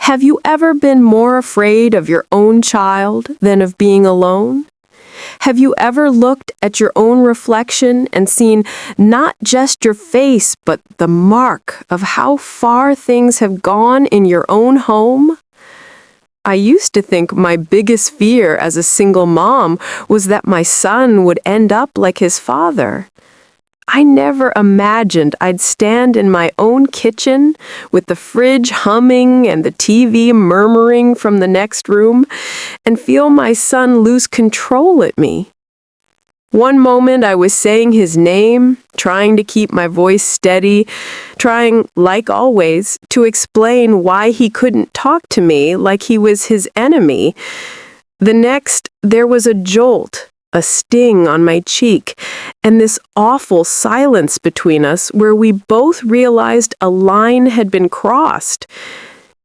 Have you ever been more afraid of your own child than of being alone? Have you ever looked at your own reflection and seen not just your face, but the mark of how far things have gone in your own home? I used to think my biggest fear as a single mom was that my son would end up like his father. I never imagined I'd stand in my own kitchen with the fridge humming and the TV murmuring from the next room and feel my son lose control at me. One moment I was saying his name, trying to keep my voice steady, trying, like always, to explain why he couldn't talk to me like he was his enemy. The next, there was a jolt, a sting on my cheek, and this awful silence between us where we both realized a line had been crossed.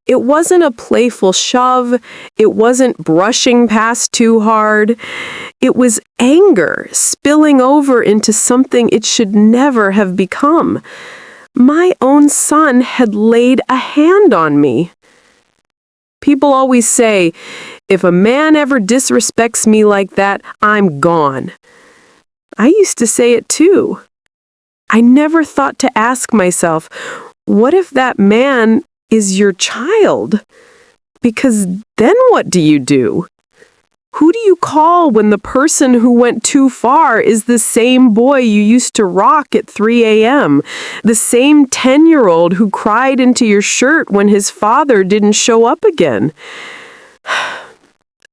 It wasn't a playful shove, it wasn't brushing past too hard. It was anger spilling over into something it should never have become. My own son had laid a hand on me. People always say, if a man ever disrespects me like that, I'm gone. I used to say it too. I never thought to ask myself, what if that man is your child? Because then what do you do? Who do you call when the person who went too far is the same boy you used to rock at 3 a.m., the same 10-year-old who cried into your shirt when his father didn't show up again?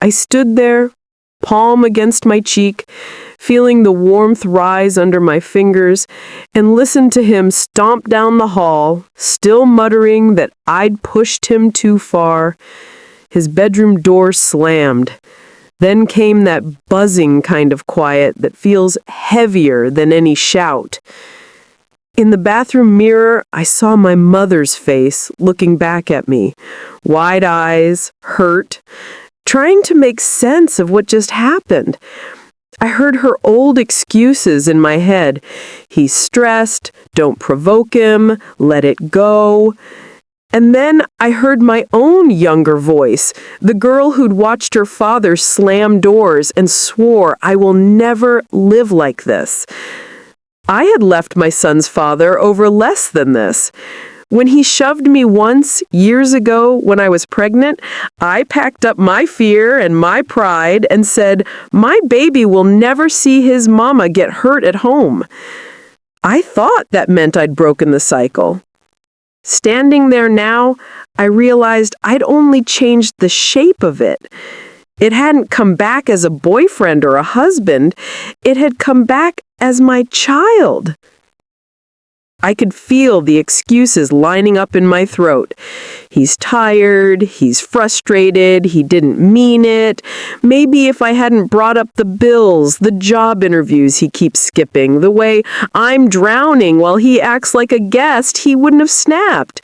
I stood there, palm against my cheek, feeling the warmth rise under my fingers, and listened to him stomp down the hall, still muttering that I'd pushed him too far. His bedroom door slammed. Then came that buzzing kind of quiet that feels heavier than any shout. In the bathroom mirror, I saw my mother's face looking back at me, wide eyes, hurt, trying to make sense of what just happened. I heard her old excuses in my head. He's stressed, don't provoke him, let it go. And then I heard my own younger voice, the girl who'd watched her father slam doors and swore, I will never live like this. I had left my son's father over less than this. When he shoved me once, years ago, when I was pregnant, I packed up my fear and my pride and said, my baby will never see his mama get hurt at home. I thought that meant I'd broken the cycle. Standing there now, I realized I'd only changed the shape of it. It hadn't come back as a boyfriend or a husband. It had come back as my child. I could feel the excuses lining up in my throat. He's tired, he's frustrated, he didn't mean it. Maybe if I hadn't brought up the bills, the job interviews he keeps skipping, the way I'm drowning while he acts like a guest, he wouldn't have snapped.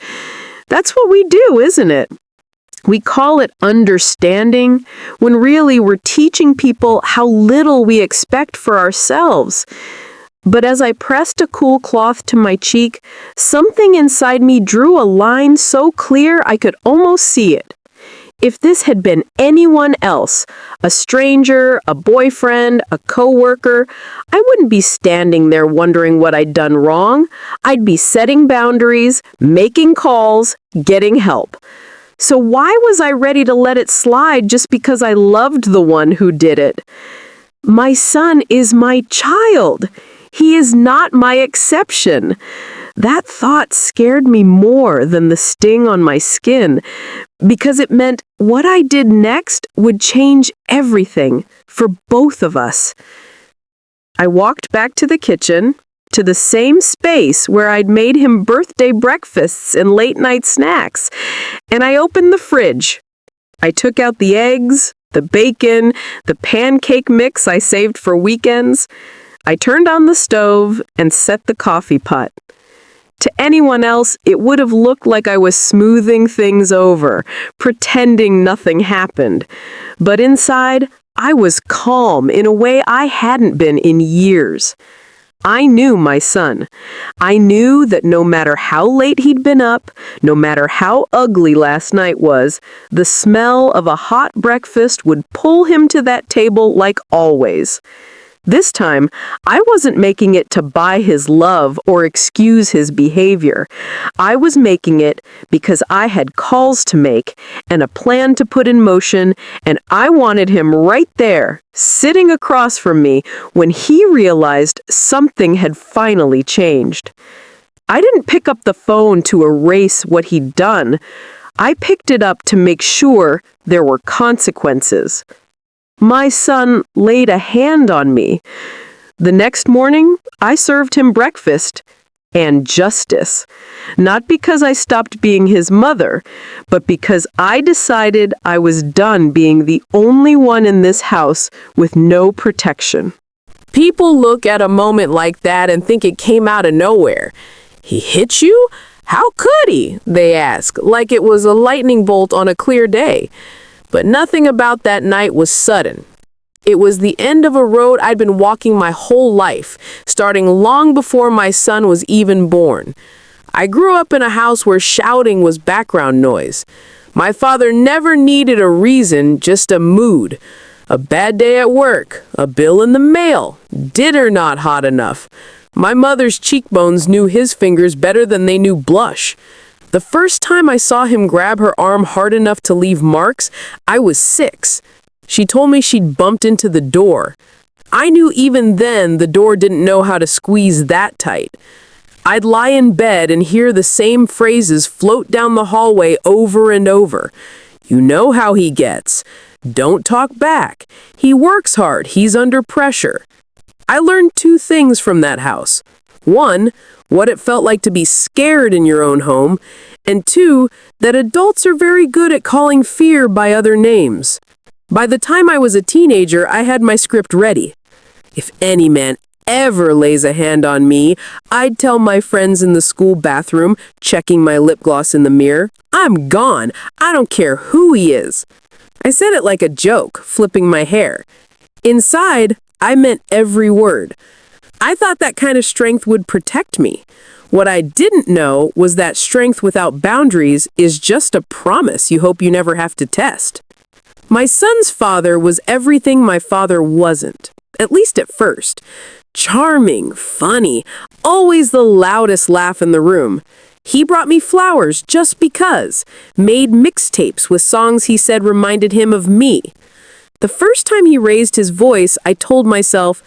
That's what we do, isn't it? We call it understanding, when really we're teaching people how little we expect for ourselves. But as I pressed a cool cloth to my cheek, something inside me drew a line so clear I could almost see it. If this had been anyone else, a stranger, a boyfriend, a coworker, I wouldn't be standing there wondering what I'd done wrong. I'd be setting boundaries, making calls, getting help. So why was I ready to let it slide just because I loved the one who did it? My son is my child. He is not my exception. That thought scared me more than the sting on my skin, because it meant what I did next would change everything for both of us. I walked back to the kitchen, to the same space where I'd made him birthday breakfasts and late-night snacks, and I opened the fridge. I took out the eggs, the bacon, the pancake mix I saved for weekends. I turned on the stove and set the coffee pot. To anyone else, it would have looked like I was smoothing things over, pretending nothing happened. But inside, I was calm in a way I hadn't been in years. I knew my son. I knew that no matter how late he'd been up, no matter how ugly last night was, the smell of a hot breakfast would pull him to that table like always. This time, I wasn't making it to buy his love or excuse his behavior. I was making it because I had calls to make and a plan to put in motion, and I wanted him right there, sitting across from me, when he realized something had finally changed. I didn't pick up the phone to erase what he'd done. I picked it up to make sure there were consequences. My son laid a hand on me. The next morning, I served him breakfast and justice. Not because I stopped being his mother, but because I decided I was done being the only one in this house with no protection. People look at a moment like that and think it came out of nowhere. He hit you? How could he? They ask, like it was a lightning bolt on a clear day. But nothing about that night was sudden. It was the end of a road I'd been walking my whole life, starting long before my son was even born. I grew up in a house where shouting was background noise. My father never needed a reason, just a mood. A bad day at work, a bill in the mail, dinner not hot enough. My mother's cheekbones knew his fingers better than they knew blush. The first time I saw him grab her arm hard enough to leave marks, I was 6. She told me she'd bumped into the door. I knew even then the door didn't know how to squeeze that tight. I'd lie in bed and hear the same phrases float down the hallway over and over. You know how he gets. Don't talk back. He works hard. He's under pressure. I learned 2 things from that house. 1, what it felt like to be scared in your own home, and 2, that adults are very good at calling fear by other names. By the time I was a teenager, I had my script ready. If any man ever lays a hand on me, I'd tell my friends in the school bathroom, checking my lip gloss in the mirror, I'm gone. I don't care who he is. I said it like a joke, flipping my hair. Inside, I meant every word. I thought that kind of strength would protect me. What I didn't know was that strength without boundaries is just a promise you hope you never have to test. My son's father was everything my father wasn't, at least at first. Charming, funny, always the loudest laugh in the room. He brought me flowers just because, made mixtapes with songs he said reminded him of me. The first time he raised his voice, I told myself,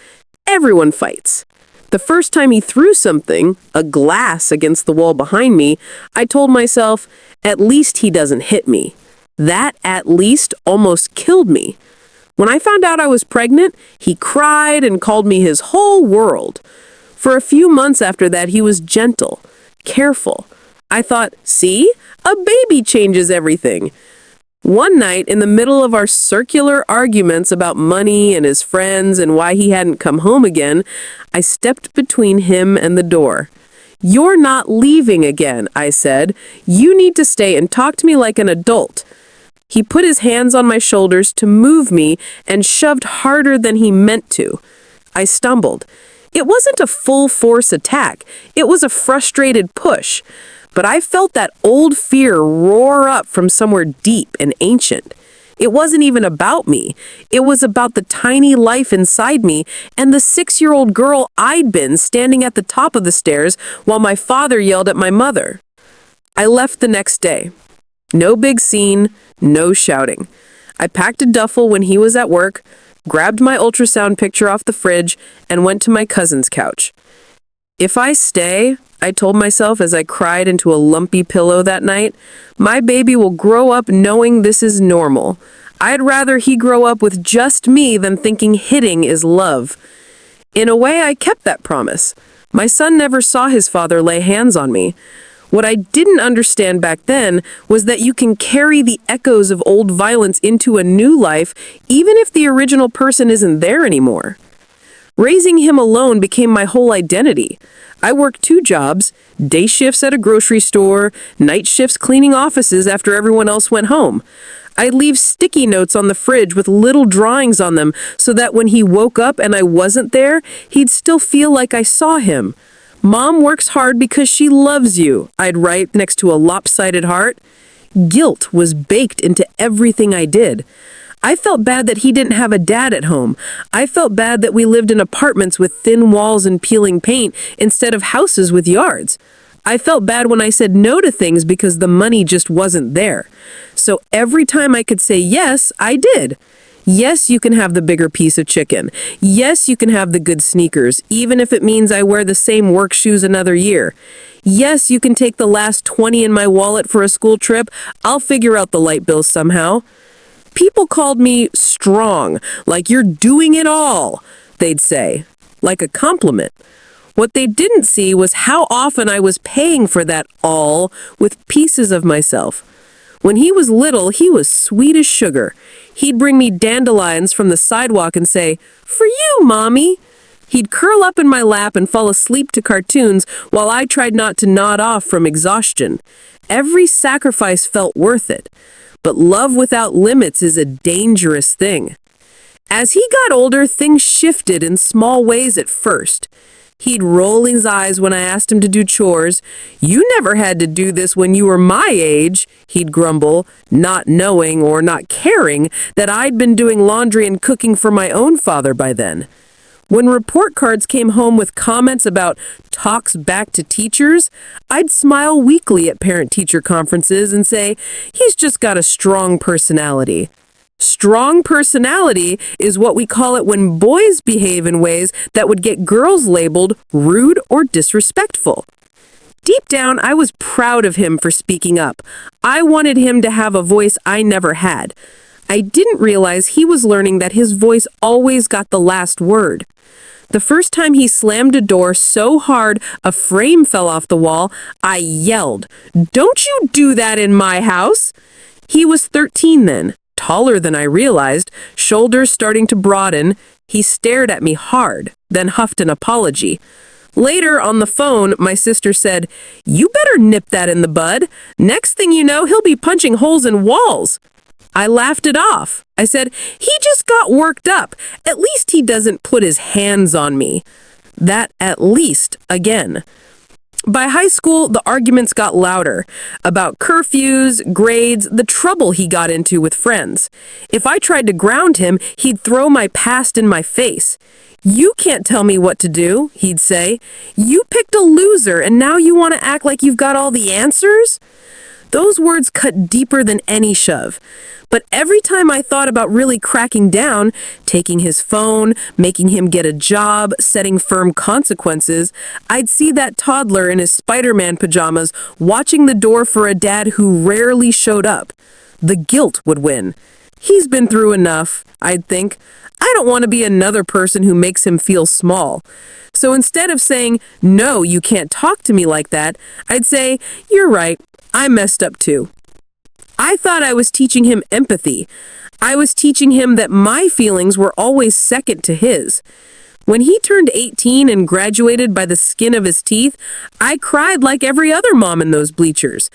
everyone fights. The first time he threw something, a glass against the wall behind me, I told myself, at least he doesn't hit me. That at least almost killed me. When I found out I was pregnant, he cried and called me his whole world. For a few months after that, he was gentle, careful. I thought, see, a baby changes everything. One night, in the middle of our circular arguments about money and his friends and why he hadn't come home again, I stepped between him and the door. You're not leaving again, I said. You need to stay and talk to me like an adult. He put his hands on my shoulders to move me and shoved harder than he meant to. I stumbled. It wasn't a full-force attack. It was a frustrated push. But I felt that old fear roar up from somewhere deep and ancient. It wasn't even about me. It was about the tiny life inside me and the 6-year-old girl I'd been standing at the top of the stairs while my father yelled at my mother. I left the next day. No big scene, no shouting. I packed a duffel when he was at work, grabbed my ultrasound picture off the fridge, and went to my cousin's couch. If I stay, I told myself as I cried into a lumpy pillow that night, my baby will grow up knowing this is normal. I'd rather he grow up with just me than thinking hitting is love. In a way, I kept that promise. My son never saw his father lay hands on me. What I didn't understand back then was that you can carry the echoes of old violence into a new life, even if the original person isn't there anymore. Raising him alone became my whole identity. I worked 2 jobs, day shifts at a grocery store, night shifts cleaning offices after everyone else went home. I'd leave sticky notes on the fridge with little drawings on them so that when he woke up and I wasn't there, he'd still feel like I saw him. Mom works hard because she loves you, I'd write next to a lopsided heart. Guilt was baked into everything I did. I felt bad that he didn't have a dad at home. I felt bad that we lived in apartments with thin walls and peeling paint instead of houses with yards. I felt bad when I said no to things because the money just wasn't there. So every time I could say yes, I did. Yes, you can have the bigger piece of chicken. Yes, you can have the good sneakers, even if it means I wear the same work shoes another year. Yes, you can take the last 20 in my wallet for a school trip. I'll figure out the light bill somehow. People called me strong, like you're doing it all, they'd say, like a compliment. What they didn't see was how often I was paying for that all with pieces of myself. When he was little, he was sweet as sugar. He'd bring me dandelions from the sidewalk and say, "For you, Mommy." He'd curl up in my lap and fall asleep to cartoons while I tried not to nod off from exhaustion. Every sacrifice felt worth it. But love without limits is a dangerous thing. As he got older, things shifted in small ways at first. He'd roll his eyes when I asked him to do chores. "You never had to do this when you were my age," he'd grumble, not knowing or not caring that I'd been doing laundry and cooking for my own father by then. When report cards came home with comments about talks back to teachers, I'd smile weakly at parent-teacher conferences and say, "He's just got a strong personality." Strong personality is what we call it when boys behave in ways that would get girls labeled rude or disrespectful. Deep down, I was proud of him for speaking up. I wanted him to have a voice I never had. I didn't realize he was learning that his voice always got the last word. The first time he slammed a door so hard a frame fell off the wall, I yelled, "Don't you do that in my house!" He was 13 then, taller than I realized, shoulders starting to broaden. He stared at me hard, then huffed an apology. Later, on the phone, my sister said, "You better nip that in the bud. Next thing you know, he'll be punching holes in walls." I laughed it off. I said, "He just got worked up. At least he doesn't put his hands on me." That "at least" again. By high school, the arguments got louder about curfews, grades, the trouble he got into with friends. If I tried to ground him, he'd throw my past in my face. "You can't tell me what to do," he'd say. "You picked a loser and now you want to act like you've got all the answers?" Those words cut deeper than any shove. But every time I thought about really cracking down, taking his phone, making him get a job, setting firm consequences, I'd see that toddler in his Spider-Man pajamas watching the door for a dad who rarely showed up. The guilt would win. He's been through enough, I'd think. I don't want to be another person who makes him feel small. So instead of saying, "No, you can't talk to me like that," I'd say, "You're right. I messed up too." I thought I was teaching him empathy. I was teaching him that my feelings were always second to his. When he turned 18 and graduated by the skin of his teeth, I cried like every other mom in those bleachers.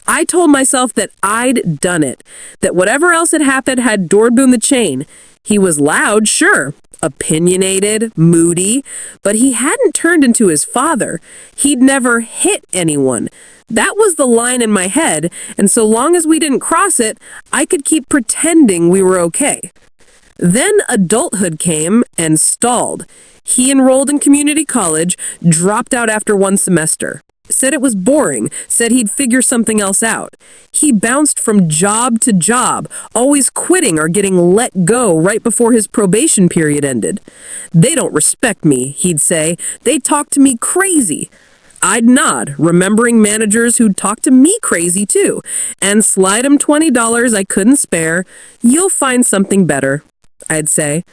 I told myself that I'd done it, that whatever else had happened had doorbell the chain. He was loud, sure, opinionated, moody, but he hadn't turned into his father. He'd never hit anyone. That was the line in my head, and so long as we didn't cross it, I could keep pretending we were okay. Then adulthood came and stalled. He enrolled in community college, dropped out after one semester. Said it was boring, said he'd figure something else out. He bounced from job to job, always quitting or getting let go right before his probation period ended. "They don't respect me," he'd say. "They talk to me crazy." I'd nod, remembering managers who'd talk to me crazy too, and slide him $20 I couldn't spare. "You'll find something better," I'd say.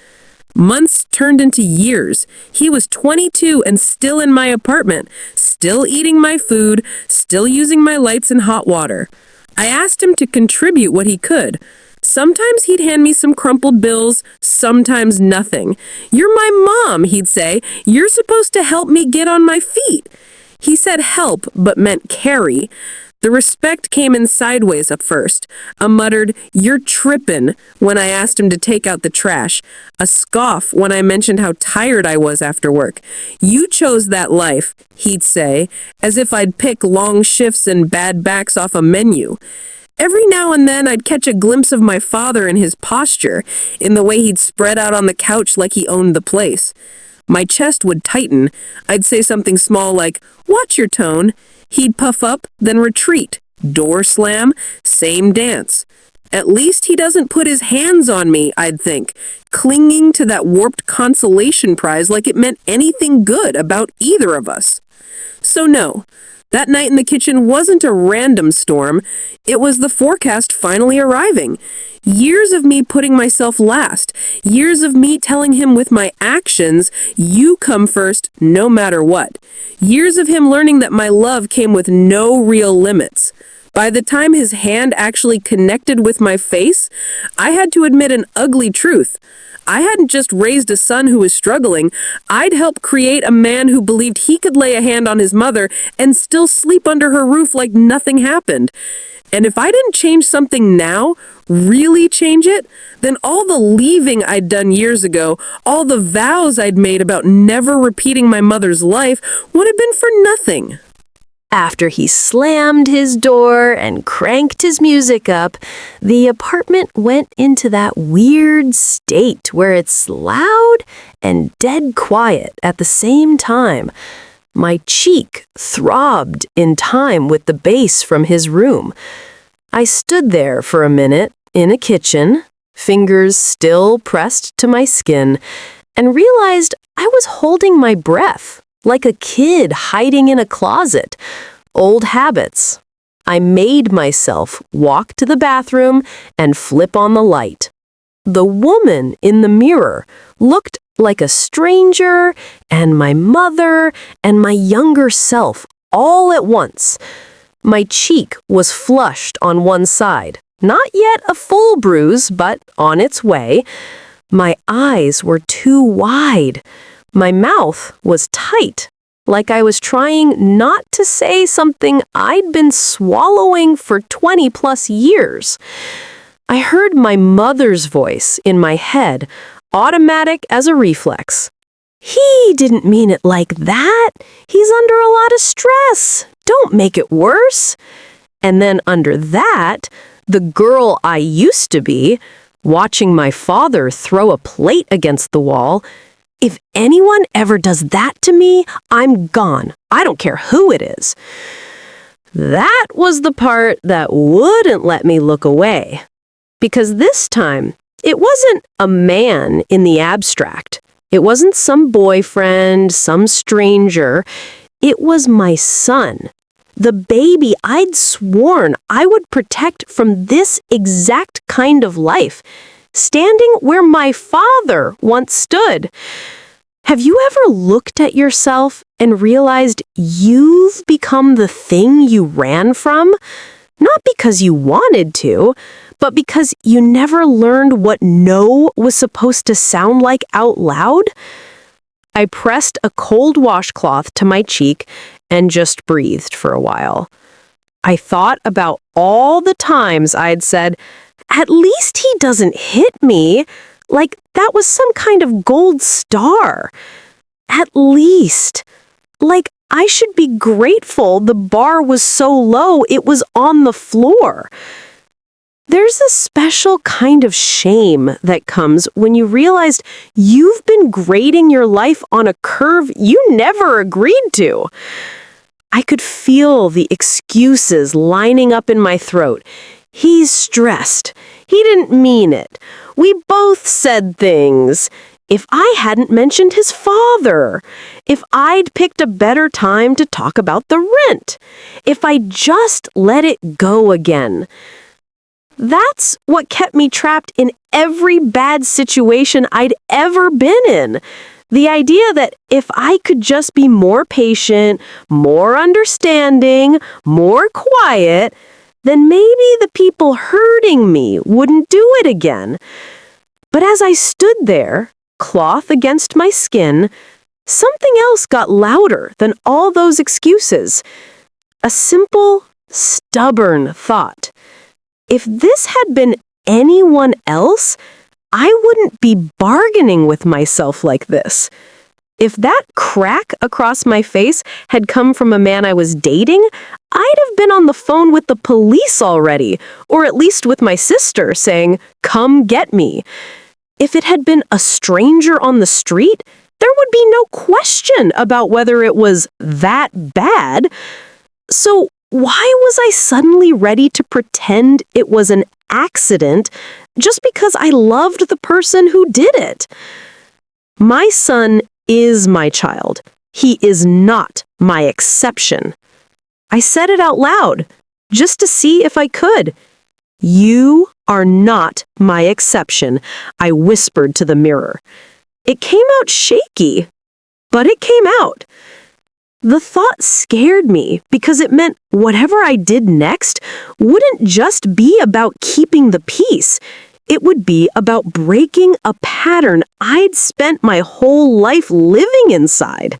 Months turned into years. He was 22 and still in my apartment, still eating my food, still using my lights and hot water. I asked him to contribute what he could. Sometimes he'd hand me some crumpled bills, sometimes nothing. "You're my mom," he'd say. "You're supposed to help me get on my feet." He said help, but meant carry. The respect came in sideways at first. A muttered, "You're trippin'," when I asked him to take out the trash. A scoff when I mentioned how tired I was after work. "You chose that life," he'd say, as if I'd pick long shifts and bad backs off a menu. Every now and then I'd catch a glimpse of my father in his posture, in the way he'd spread out on the couch like he owned the place. My chest would tighten. I'd say something small like, "Watch your tone." He'd puff up, then retreat. Door slam, same dance. At least he doesn't put his hands on me, I'd think, clinging to that warped consolation prize like it meant anything good about either of us. So no, that night in the kitchen wasn't a random storm. It was the forecast finally arriving. Years of me putting myself last. Years of me telling him with my actions, "You come first, no matter what." Years of him learning that my love came with no real limits. By the time his hand actually connected with my face, I had to admit an ugly truth. I hadn't just raised a son who was struggling. I'd helped create a man who believed he could lay a hand on his mother and still sleep under her roof like nothing happened. And if I didn't change something now, really change it, then all the leaving I'd done years ago, all the vows I'd made about never repeating my mother's life, would have been for nothing. After he slammed his door and cranked his music up, the apartment went into that weird state where it's loud and dead quiet at the same time. My cheek throbbed in time with the bass from his room. I stood there for a minute in a kitchen, fingers still pressed to my skin, and realized I was holding my breath, like a kid hiding in a closet. Old habits. I made myself walk to the bathroom and flip on the light. The woman in the mirror looked like a stranger, and my mother and my younger self all at once. My cheek was flushed on one side. Not yet a full bruise, but on its way. My eyes were too wide. My mouth was tight, like I was trying not to say something I'd been swallowing for 20+ years. I heard my mother's voice in my head, automatic as a reflex. "He didn't mean it like that. He's under a lot of stress. Don't make it worse." And then under that, the girl I used to be, watching my father throw a plate against the wall. "If anyone ever does that to me, I'm gone. I don't care who it is." That was the part that wouldn't let me look away. Because this time, it wasn't a man in the abstract. It wasn't some boyfriend, some stranger. It was my son. The baby I'd sworn I would protect from this exact kind of life, standing where my father once stood. Have you ever looked at yourself and realized you've become the thing you ran from? Not because you wanted to, but because you never learned what no was supposed to sound like out loud? I pressed a cold washcloth to my cheek and just breathed for a while. I thought about all the times I'd said, "At least he doesn't hit me," like that was some kind of gold star. At least. Like I should be grateful the bar was so low it was on the floor. There's a special kind of shame that comes when you realized you've been grading your life on a curve you never agreed to. I could feel the excuses lining up in my throat. He's stressed. He didn't mean it. We both said things. If I hadn't mentioned his father. If I'd picked a better time to talk about the rent. If I just let it go again. That's what kept me trapped in every bad situation I'd ever been in. The idea that if I could just be more patient, more understanding, more quiet, then maybe the people hurting me wouldn't do it again. But as I stood there, cloth against my skin, something else got louder than all those excuses. A simple, stubborn thought. If this had been anyone else, I wouldn't be bargaining with myself like this. If that crack across my face had come from a man I was dating, I'd have been on the phone with the police already, or at least with my sister saying, "Come get me." If it had been a stranger on the street, there would be no question about whether it was that bad. So why was I suddenly ready to pretend it was an accident just because I loved the person who did it? My son is my child. He is not my exception. I said it out loud, just to see if I could. "You are not my exception," I whispered to the mirror. It came out shaky, but it came out. The thought scared me because it meant whatever I did next wouldn't just be about keeping the peace. It would be about breaking a pattern I'd spent my whole life living inside.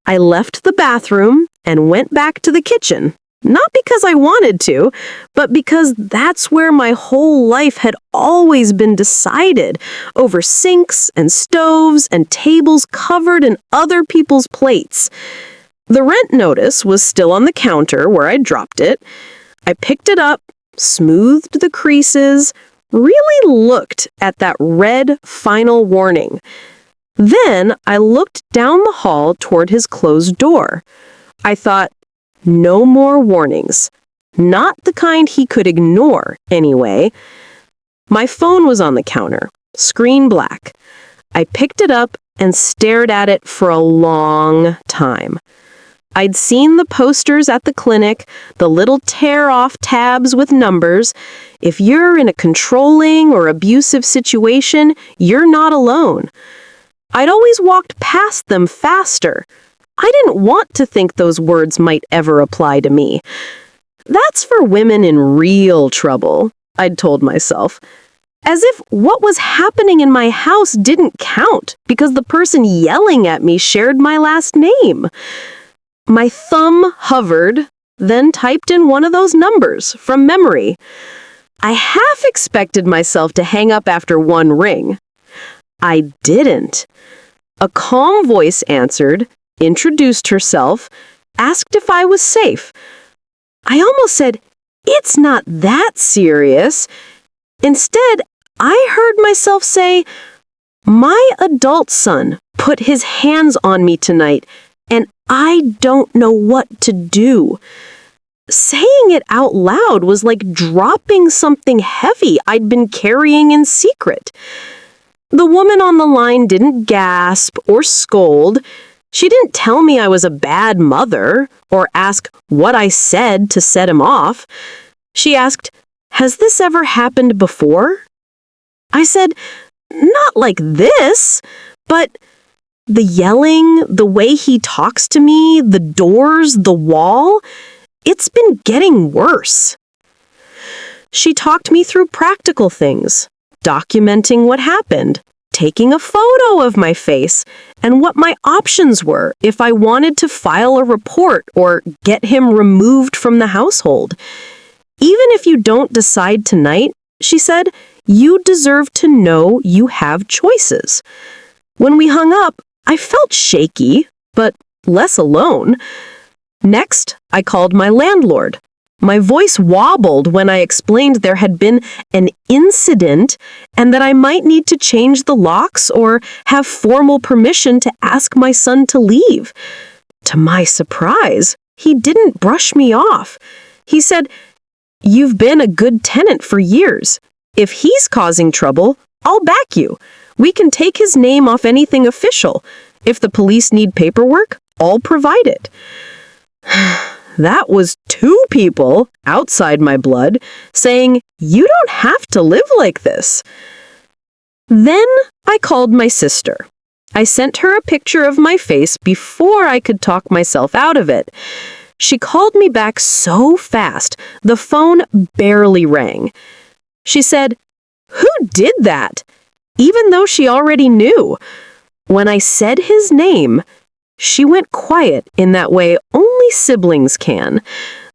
I left the bathroom and went back to the kitchen, not because I wanted to, but because that's where my whole life had always been decided, over sinks and stoves and tables covered in other people's plates. The rent notice was still on the counter where I'd dropped it. I picked it up, smoothed the creases, really looked at that red final warning. Then I looked down the hall toward his closed door. I thought, no more warnings. Not the kind he could ignore, anyway. My phone was on the counter, screen black. I picked it up and stared at it for a long time. I'd seen the posters at the clinic, the little tear-off tabs with numbers. If you're in a controlling or abusive situation, you're not alone. I'd always walked past them faster. I didn't want to think those words might ever apply to me. That's for women in real trouble, I'd told myself. As if what was happening in my house didn't count because the person yelling at me shared my last name. My thumb hovered, then typed in one of those numbers from memory. I half expected myself to hang up after one ring. I didn't. A calm voice answered, introduced herself, asked if I was safe. I almost said, "It's not that serious." Instead, I heard myself say, "My adult son put his hands on me tonight, and I don't know what to do." Saying it out loud was like dropping something heavy I'd been carrying in secret. The woman on the line didn't gasp or scold. She didn't tell me I was a bad mother or ask what I said to set him off. She asked, "Has this ever happened before?" I said, "Not like this," but the yelling, the way he talks to me, the doors, the wall, it's been getting worse. She talked me through practical things, documenting what happened, taking a photo of my face, and what my options were if I wanted to file a report or get him removed from the household. "Even if you don't decide tonight," she said, "you deserve to know you have choices." When we hung up, I felt shaky, but less alone. Next, I called my landlord. My voice wobbled when I explained there had been an incident and that I might need to change the locks or have formal permission to ask my son to leave. To my surprise, he didn't brush me off. He said, "You've been a good tenant for years. If he's causing trouble, I'll back you. We can take his name off anything official. If the police need paperwork, I'll provide it." That was two people outside my blood saying, "You don't have to live like this." Then I called my sister. I sent her a picture of my face before I could talk myself out of it. She called me back so fast, the phone barely rang. She said, "Who did that?" Even though she already knew. When I said his name, she went quiet in that way only siblings can.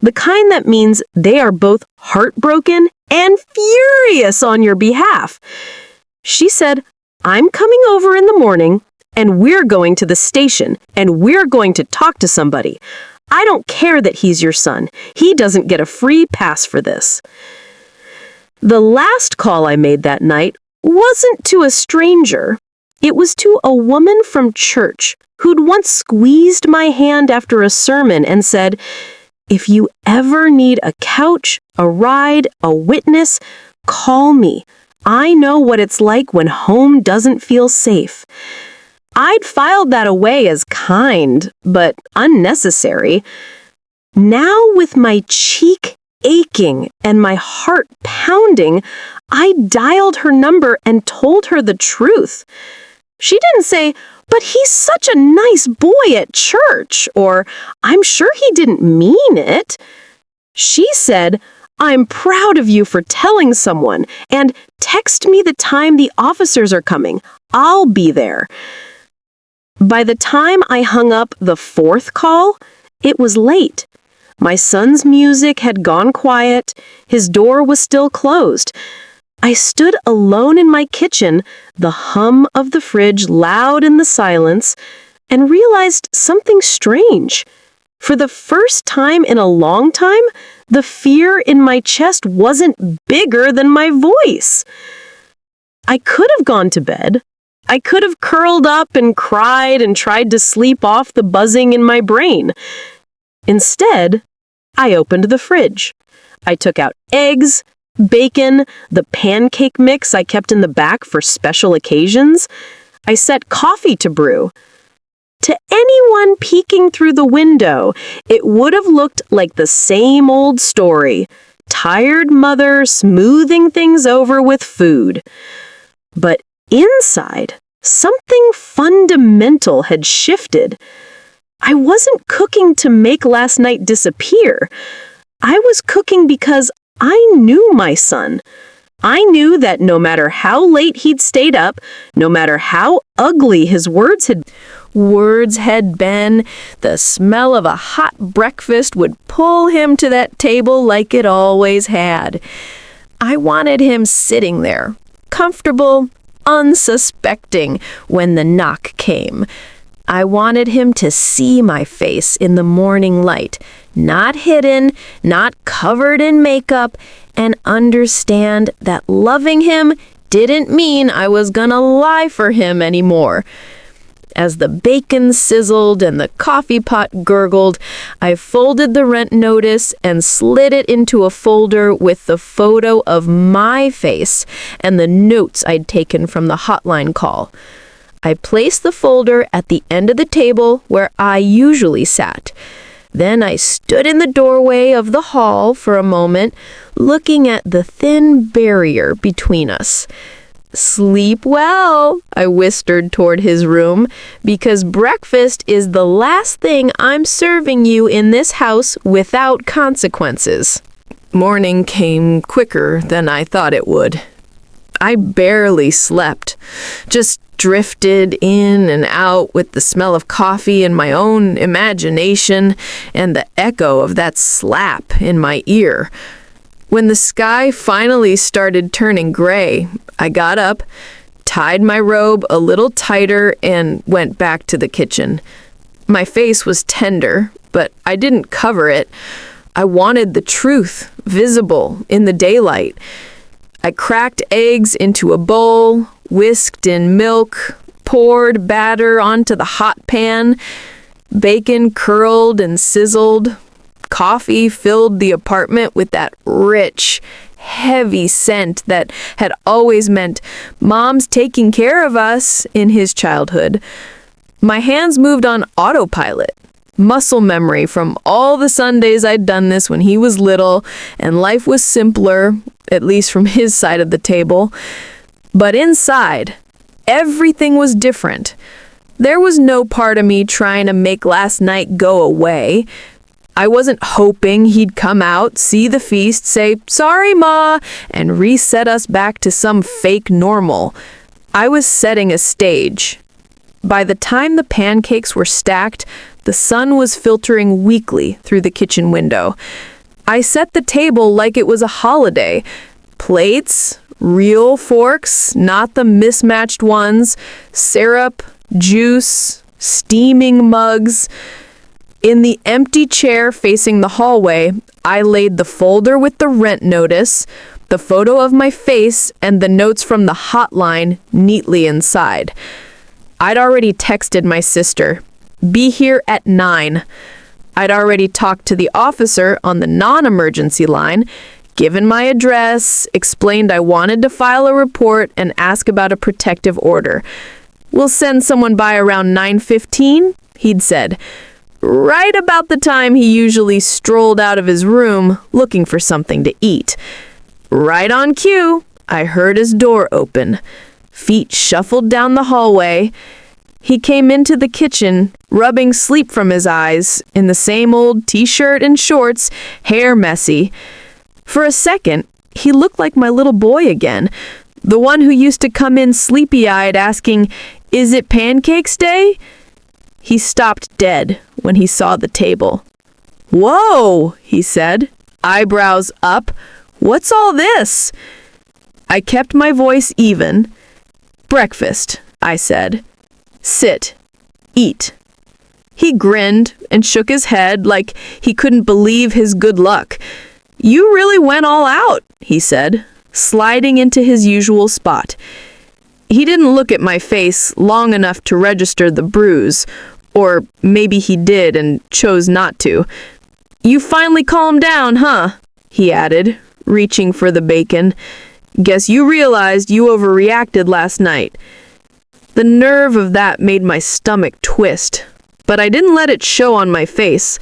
the kind that means they are both heartbroken and furious on your behalf. She said, "I'm coming over in the morning, and we're going to the station, and we're going to talk to somebody. I don't care that he's your son. He doesn't get a free pass for this." The last call I made that night wasn't to a stranger. It was to a woman from church who'd once squeezed my hand after a sermon and said, "If you ever need a couch, a ride, a witness, call me. I know what it's like when home doesn't feel safe." I'd filed that away as kind, but unnecessary. Now, with my cheek aching and my heart pounding, I dialed her number and told her the truth. She didn't say, "But he's such a nice boy at church," or "I'm sure he didn't mean it." She said, "I'm proud of you for telling someone, and text me the time the officers are coming. I'll be there." By the time I hung up the fourth call, it was late. My son's music had gone quiet. His door was still closed. I stood alone in my kitchen, the hum of the fridge loud in the silence, and realized something strange. For the first time in a long time, the fear in my chest wasn't bigger than my voice. I could have gone to bed. I could have curled up and cried and tried to sleep off the buzzing in my brain. Instead, I opened the fridge. I took out eggs, bacon, the pancake mix I kept in the back for special occasions. I set coffee to brew. To anyone peeking through the window, it would have looked like the same old story. Tired mother smoothing things over with food. But inside, something fundamental had shifted. I wasn't cooking to make last night disappear. I was cooking because I knew my son. I knew that no matter how late he'd stayed up, no matter how ugly his words had been, the smell of a hot breakfast would pull him to that table like it always had. I wanted him sitting there, comfortable, unsuspecting, when the knock came. I wanted him to see my face in the morning light, not hidden, not covered in makeup, and understand that loving him didn't mean I was gonna lie for him anymore. As the bacon sizzled and the coffee pot gurgled, I folded the rent notice and slid it into a folder with the photo of my face and the notes I'd taken from the hotline call. I placed the folder at the end of the table where I usually sat. Then I stood in the doorway of the hall for a moment, looking at the thin barrier between us. "Sleep well," I whispered toward his room, "because breakfast is the last thing I'm serving you in this house without consequences." Morning came quicker than I thought it would. I barely slept, just drifted in and out with the smell of coffee in my own imagination and the echo of that slap in my ear. When the sky finally started turning gray, I got up, tied my robe a little tighter, and went back to the kitchen. My face was tender, but I didn't cover it. I wanted the truth visible in the daylight. I cracked eggs into a bowl, whisked in milk, poured batter onto the hot pan. Bacon curled and sizzled. Coffee filled the apartment with that rich, heavy scent that had always meant Mom's taking care of us in his childhood. My hands moved on autopilot. Muscle memory from all the Sundays I'd done this when he was little, and life was simpler, at least from his side of the table. But inside, everything was different. There was no part of me trying to make last night go away. I wasn't hoping he'd come out, see the feast, say, "Sorry, Ma," and reset us back to some fake normal. I was setting a stage. By the time the pancakes were stacked, The sun was filtering weakly through the kitchen window. I set the table like it was a holiday. Plates, real forks, not the mismatched ones, syrup, juice, steaming mugs. In the empty chair facing the hallway, I laid the folder with the rent notice, the photo of my face, and the notes from the hotline neatly inside. I'd already texted my sister, "Be here at 9." I'd already talked to the officer on the non-emergency line, given my address, explained I wanted to file a report, and ask about a protective order. "We'll send someone by around 9:15, he'd said, right about the time he usually strolled out of his room looking for something to eat. Right on cue, I heard his door open. Feet shuffled down the hallway. He came into the kitchen, rubbing sleep from his eyes, in the same old t-shirt and shorts, hair messy. For a second, he looked like my little boy again, the one who used to come in sleepy-eyed asking, "Is it pancakes day?" He stopped dead when he saw the table. "Whoa," he said, eyebrows up. "What's all this?" I kept my voice even. "Breakfast," I said. "Sit. Eat." He grinned and shook his head like he couldn't believe his good luck. "You really went all out," he said, sliding into his usual spot. He didn't look at my face long enough to register the bruise, or maybe he did and chose not to. "You finally calmed down, huh?" he added, reaching for the bacon. "Guess you realized you overreacted last night." The nerve of that made my stomach twist, but I didn't let it show on my face.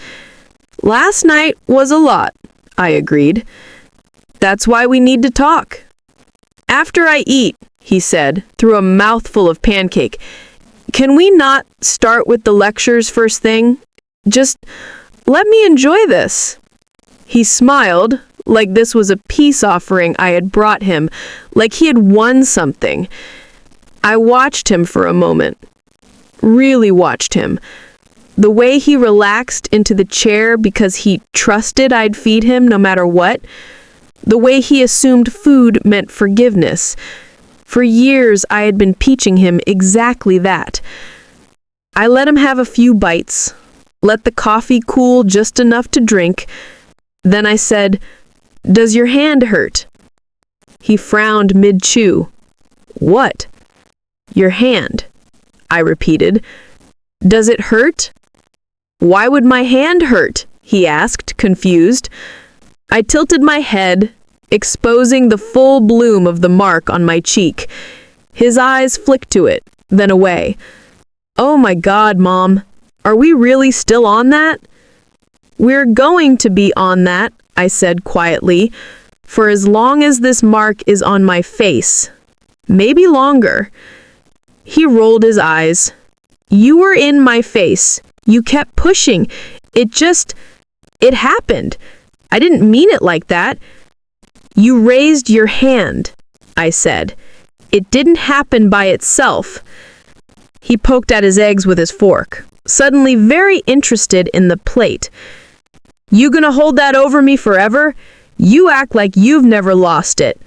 "Last night was a lot," I agreed. "That's why we need to talk." "After I eat," he said, through a mouthful of pancake. "Can we not start with the lectures first thing? Just let me enjoy this." He smiled, like this was a peace offering I had brought him, like he had won something. I watched him for a moment. Really watched him. The way he relaxed into the chair because he trusted I'd feed him no matter what. The way he assumed food meant forgiveness. For years, I had been teaching him exactly that. I let him have a few bites, let the coffee cool just enough to drink. Then I said, "Does your hand hurt?" He frowned mid-chew. "What?" "Your hand," I repeated. "Does it hurt?" "Why would my hand hurt?" he asked, confused. I tilted my head, exposing the full bloom of the mark on my cheek. His eyes flicked to it, then away. "Oh my God, Mom, are we really still on that?" "We're going to be on that," I said quietly, "for as long as this mark is on my face. Maybe longer." He rolled his eyes. "You were in my face. You kept pushing. It happened. I didn't mean it like that." "You raised your hand," I said. "It didn't happen by itself." He poked at his eggs with his fork, suddenly very interested in the plate. "You gonna hold that over me forever? You act like you've never lost it."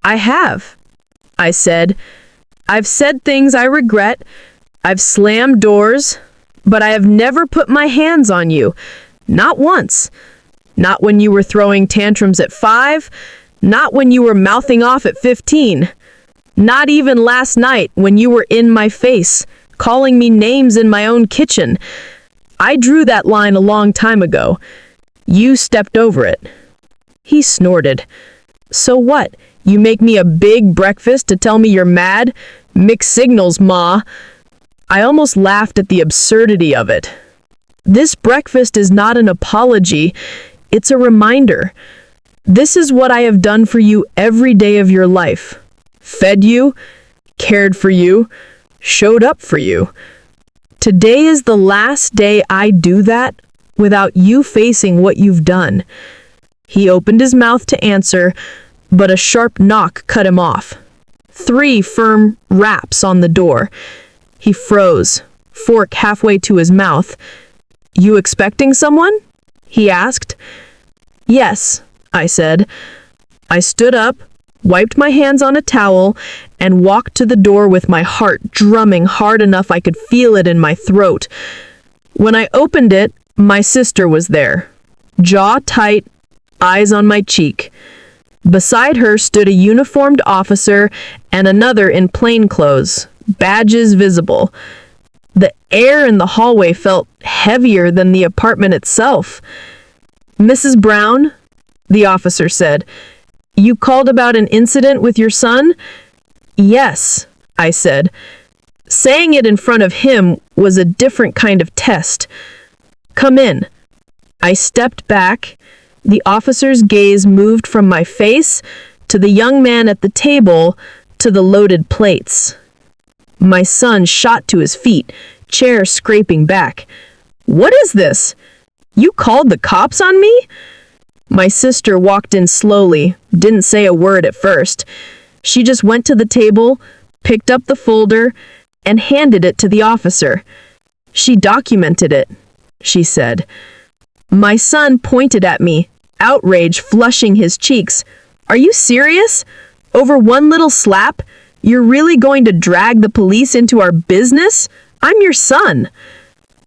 "I have," I said. "I've said things I regret. I've slammed doors, but I have never put my hands on you. Not once. Not when you were throwing tantrums at 5. Not when you were mouthing off at 15. Not even last night when you were in my face, calling me names in my own kitchen. I drew that line a long time ago. You stepped over it." He snorted. "So what? You make me a big breakfast to tell me you're mad? Mixed signals, Ma." I almost laughed at the absurdity of it. This breakfast is not an apology. It's a reminder. This is what I have done for you every day of your life. Fed you, cared for you, showed up for you. Today is the last day I do that without you facing what you've done." He opened his mouth to answer, but a sharp knock cut him off. 3 firm raps on the door. He froze, fork halfway to his mouth. "You expecting someone?" he asked. "Yes," I said. I stood up, wiped my hands on a towel, and walked to the door with my heart drumming hard enough I could feel it in my throat. When I opened it, my sister was there, jaw tight, eyes on my cheek. Beside her stood a uniformed officer and another in plainclothes, badges visible. The air in the hallway felt heavier than the apartment itself. "Mrs. Brown," the officer said, "you called about an incident with your son?" "Yes," I said. Saying it in front of him was a different kind of test. "Come in." I stepped back. The officer's gaze moved from my face to the young man at the table to the loaded plates. My son shot to his feet, chair scraping back. "What is this? You called the cops on me?" My sister walked in slowly, didn't say a word at first. She just went to the table, picked up the folder, and handed it to the officer. "She documented it," she said. My son pointed at me, outrage flushing his cheeks. "Are you serious? Over one little slap? You're really going to drag the police into our business? I'm your son."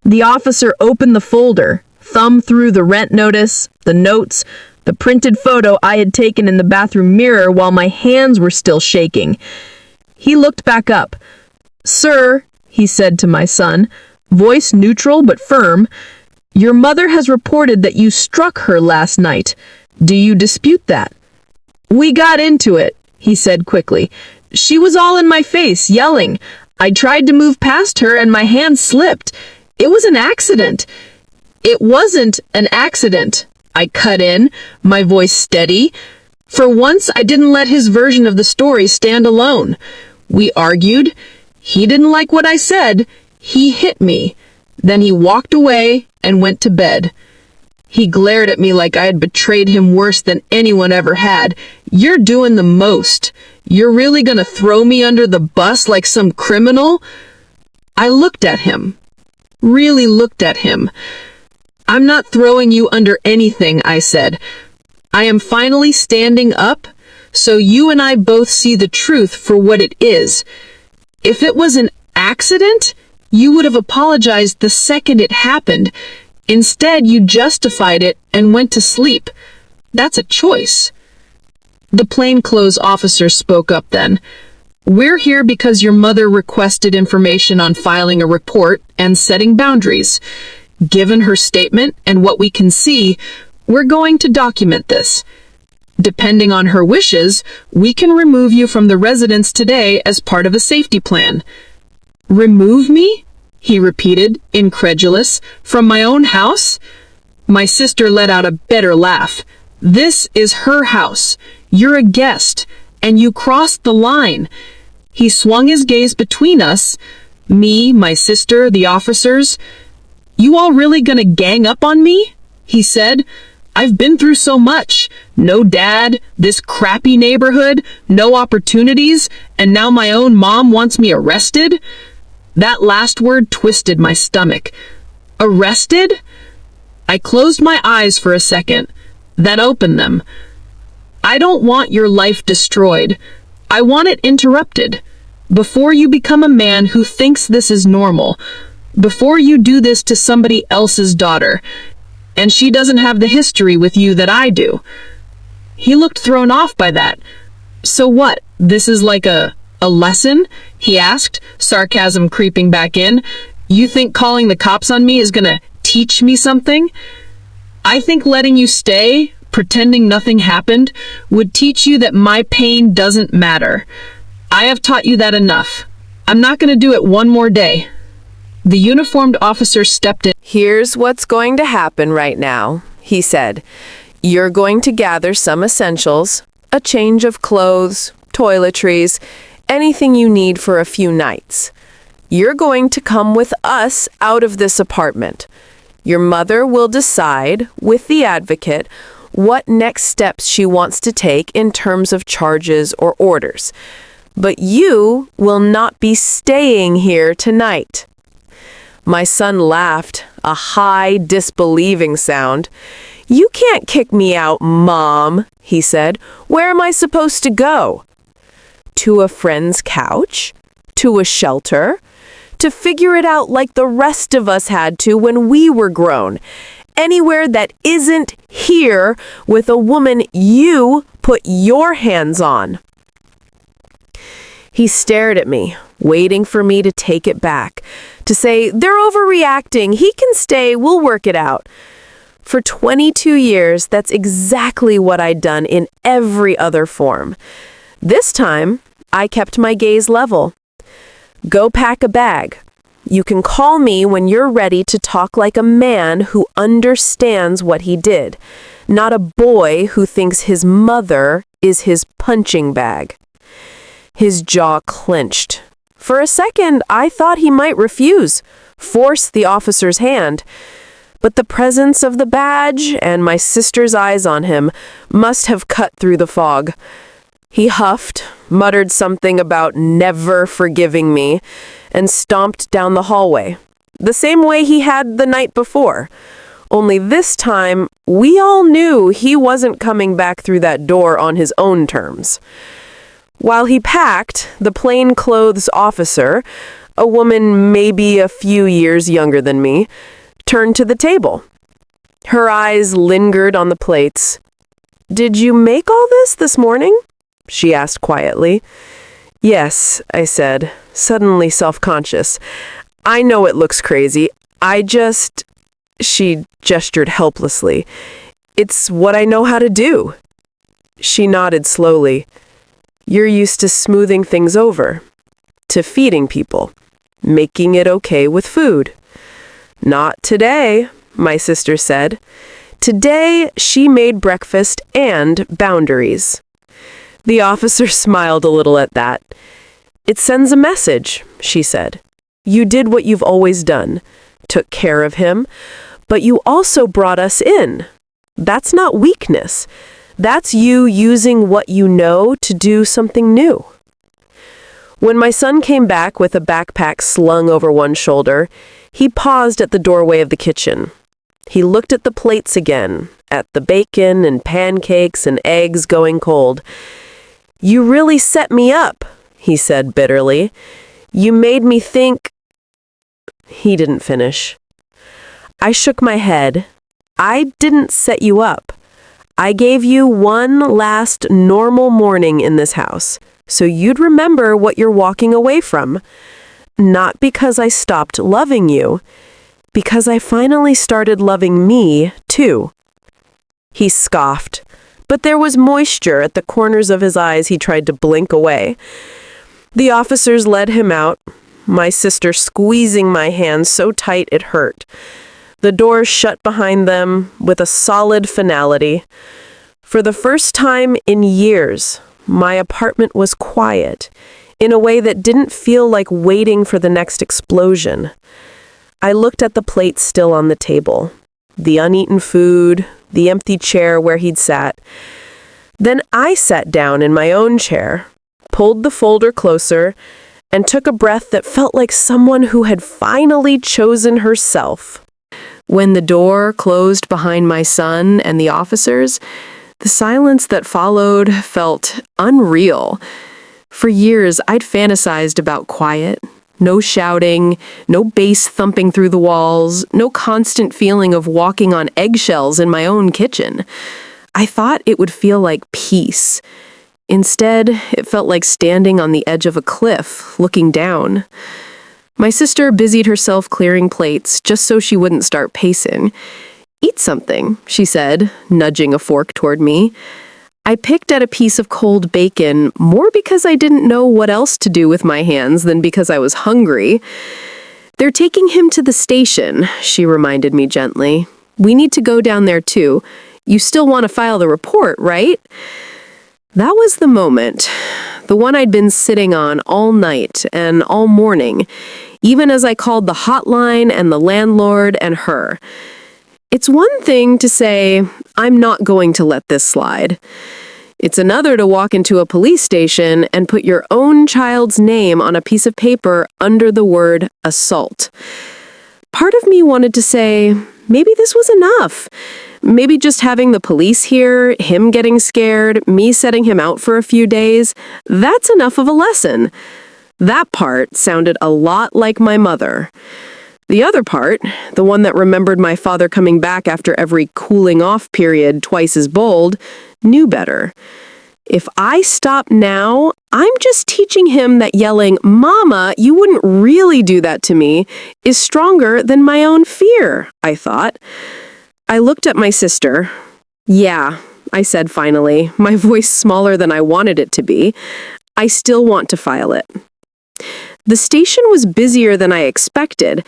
The officer opened the folder, thumbed through the rent notice, the notes, the printed photo I had taken in the bathroom mirror while my hands were still shaking. He looked back up. "Sir," he said to my son, voice neutral but firm, "your mother has reported that you struck her last night. Do you dispute that?" "We got into it," he said quickly. "She was all in my face, yelling. I tried to move past her and my hand slipped. It was an accident." "It wasn't an accident," I cut in, my voice steady. For once, I didn't let his version of the story stand alone. We argued. He didn't like what I said. He hit me. Then he walked away and went to bed. He glared at me like I had betrayed him worse than anyone ever had. "You're doing the most. You're really gonna throw me under the bus like some criminal?" I looked at him. Really looked at him. "I'm not throwing you under anything," I said. "I am finally standing up, so you and I both see the truth for what it is. If it was an accident, you would have apologized the second it happened. Instead, you justified it and went to sleep. That's a choice." The plainclothes officer spoke up then. "We're here because your mother requested information on filing a report and setting boundaries. Given her statement and what we can see, we're going to document this. Depending on her wishes, we can remove you from the residence today as part of a safety plan." "Remove me?" he repeated, incredulous. "From my own house?" My sister let out a bitter laugh. "This is her house. You're a guest, and you crossed the line." He swung his gaze between us, me, my sister, the officers. "You all really gonna gang up on me?" he said. "I've been through so much. No dad, this crappy neighborhood, no opportunities, and now my own mom wants me arrested?" That last word twisted my stomach. "Arrested?" I closed my eyes for a second, then opened them. "I don't want your life destroyed. I want it interrupted. Before you become a man who thinks this is normal, before you do this to somebody else's daughter, and she doesn't have the history with you that I do." He looked thrown off by that. "So what, this is like a lesson?" he asked, sarcasm creeping back in. "You think calling the cops on me is gonna teach me something?" "I think letting you stay, pretending nothing happened, would teach you that my pain doesn't matter. I have taught you that enough. I'm not gonna do it one more day." The uniformed officer stepped in. "Here's what's going to happen right now," he said. "You're going to gather some essentials, a change of clothes, toiletries, anything you need for a few nights. You're going to come with us out of this apartment. Your mother will decide, with the advocate, what next steps she wants to take in terms of charges or orders. But you will not be staying here tonight." My son laughed, a high, disbelieving sound. "You can't kick me out, Mom," he said. "Where am I supposed to go?" "To a friend's couch? To a shelter? To figure it out like the rest of us had to when we were grown. Anywhere that isn't here with a woman you put your hands on." He stared at me, waiting for me to take it back, to say, "They're overreacting. He can stay. We'll work it out." For 22 years, that's exactly what I'd done in every other form. This time, I kept my gaze level. "Go pack a bag. You can call me when you're ready to talk like a man who understands what he did, not a boy who thinks his mother is his punching bag." His jaw clenched. For a second, I thought he might refuse, force the officer's hand. But the presence of the badge and my sister's eyes on him must have cut through the fog. He huffed, muttered something about never forgiving me, and stomped down the hallway, the same way he had the night before. Only this time, we all knew he wasn't coming back through that door on his own terms. While he packed, the plainclothes officer, a woman maybe a few years younger than me, turned to the table. Her eyes lingered on the plates. "Did you make all this morning?" she asked quietly. "Yes," I said, suddenly self-conscious. "I know it looks crazy. She gestured helplessly. "It's what I know how to do." She nodded slowly. "You're used to smoothing things over, to feeding people, making it okay with food." "Not today," my sister said. Today, she made breakfast and boundaries. The officer smiled a little at that. "It sends a message," she said. "You did what you've always done, took care of him, but you also brought us in. That's not weakness. That's you using what you know to do something new." When my son came back with a backpack slung over one shoulder, he paused at the doorway of the kitchen. He looked at the plates again, at the bacon and pancakes and eggs going cold. "You really set me up," he said bitterly. "You made me think—" He didn't finish. I shook my head. "I didn't set you up. I gave you one last normal morning in this house, so you'd remember what you're walking away from. Not because I stopped loving you, because I finally started loving me, too." He scoffed, but there was moisture at the corners of his eyes. He tried to blink away. The officers led him out, my sister squeezing my hand so tight it hurt. The doors shut behind them with a solid finality. For the first time in years, my apartment was quiet, in a way that didn't feel like waiting for the next explosion. I looked at the plate still on the table, the uneaten food, the empty chair where he'd sat. Then I sat down in my own chair, pulled the folder closer, and took a breath that felt like someone who had finally chosen herself. When the door closed behind my son and the officers, the silence that followed felt unreal. For years, I'd fantasized about quiet. No shouting, no bass thumping through the walls, no constant feeling of walking on eggshells in my own kitchen. I thought it would feel like peace. Instead, it felt like standing on the edge of a cliff, looking down. My sister busied herself clearing plates just so she wouldn't start pacing. "Eat something," she said, nudging a fork toward me. I picked at a piece of cold bacon more because I didn't know what else to do with my hands than because I was hungry. "They're taking him to the station," she reminded me gently. "We need to go down there too. You still want to file the report, right?" That was the moment, the one I'd been sitting on all night and all morning, even as I called the hotline and the landlord and her. It's one thing to say, "I'm not going to let this slide." It's another to walk into a police station and put your own child's name on a piece of paper under the word assault. Part of me wanted to say, maybe this was enough. Maybe just having the police here, him getting scared, me setting him out for a few days, that's enough of a lesson. That part sounded a lot like my mother. The other part, the one that remembered my father coming back after every cooling off period twice as bold, knew better. If I stop now, I'm just teaching him that yelling, "Mama, you wouldn't really do that to me," is stronger than my own fear, I thought. I looked at my sister. "Yeah," I said finally, my voice smaller than I wanted it to be. "I still want to file it." The station was busier than I expected.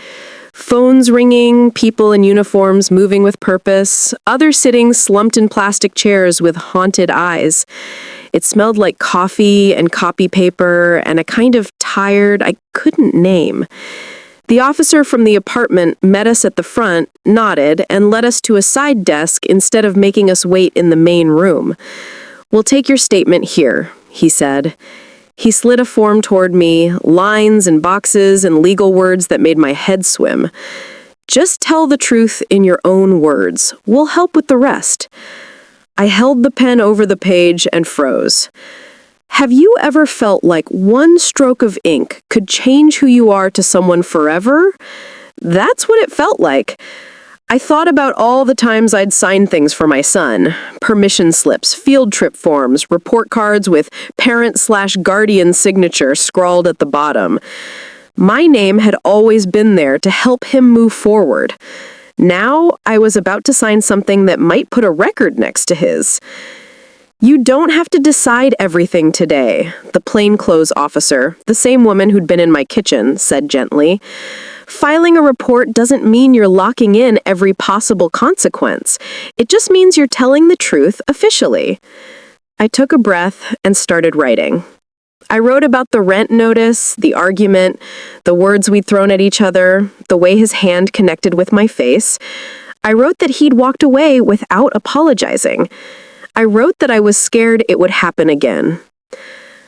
Phones ringing, people in uniforms moving with purpose, others sitting slumped in plastic chairs with haunted eyes. It smelled like coffee and copy paper and a kind of tired I couldn't name. The officer from the apartment met us at the front, nodded, and led us to a side desk instead of making us wait in the main room. "We'll take your statement here," he said. He slid a form toward me, lines and boxes and legal words that made my head swim. "Just tell the truth in your own words. We'll help with the rest." I held the pen over the page and froze. Have you ever felt like one stroke of ink could change who you are to someone forever? That's what it felt like. I thought about all the times I'd signed things for my son. Permission slips, field trip forms, report cards with parent/guardian signature scrawled at the bottom. My name had always been there to help him move forward. Now I was about to sign something that might put a record next to his. "You don't have to decide everything today," the plainclothes officer, the same woman who'd been in my kitchen, said gently. "Filing a report doesn't mean you're locking in every possible consequence. It just means you're telling the truth officially." I took a breath and started writing. I wrote about the rent notice, the argument, the words we'd thrown at each other, the way his hand connected with my face. I wrote that he'd walked away without apologizing. I wrote that I was scared it would happen again.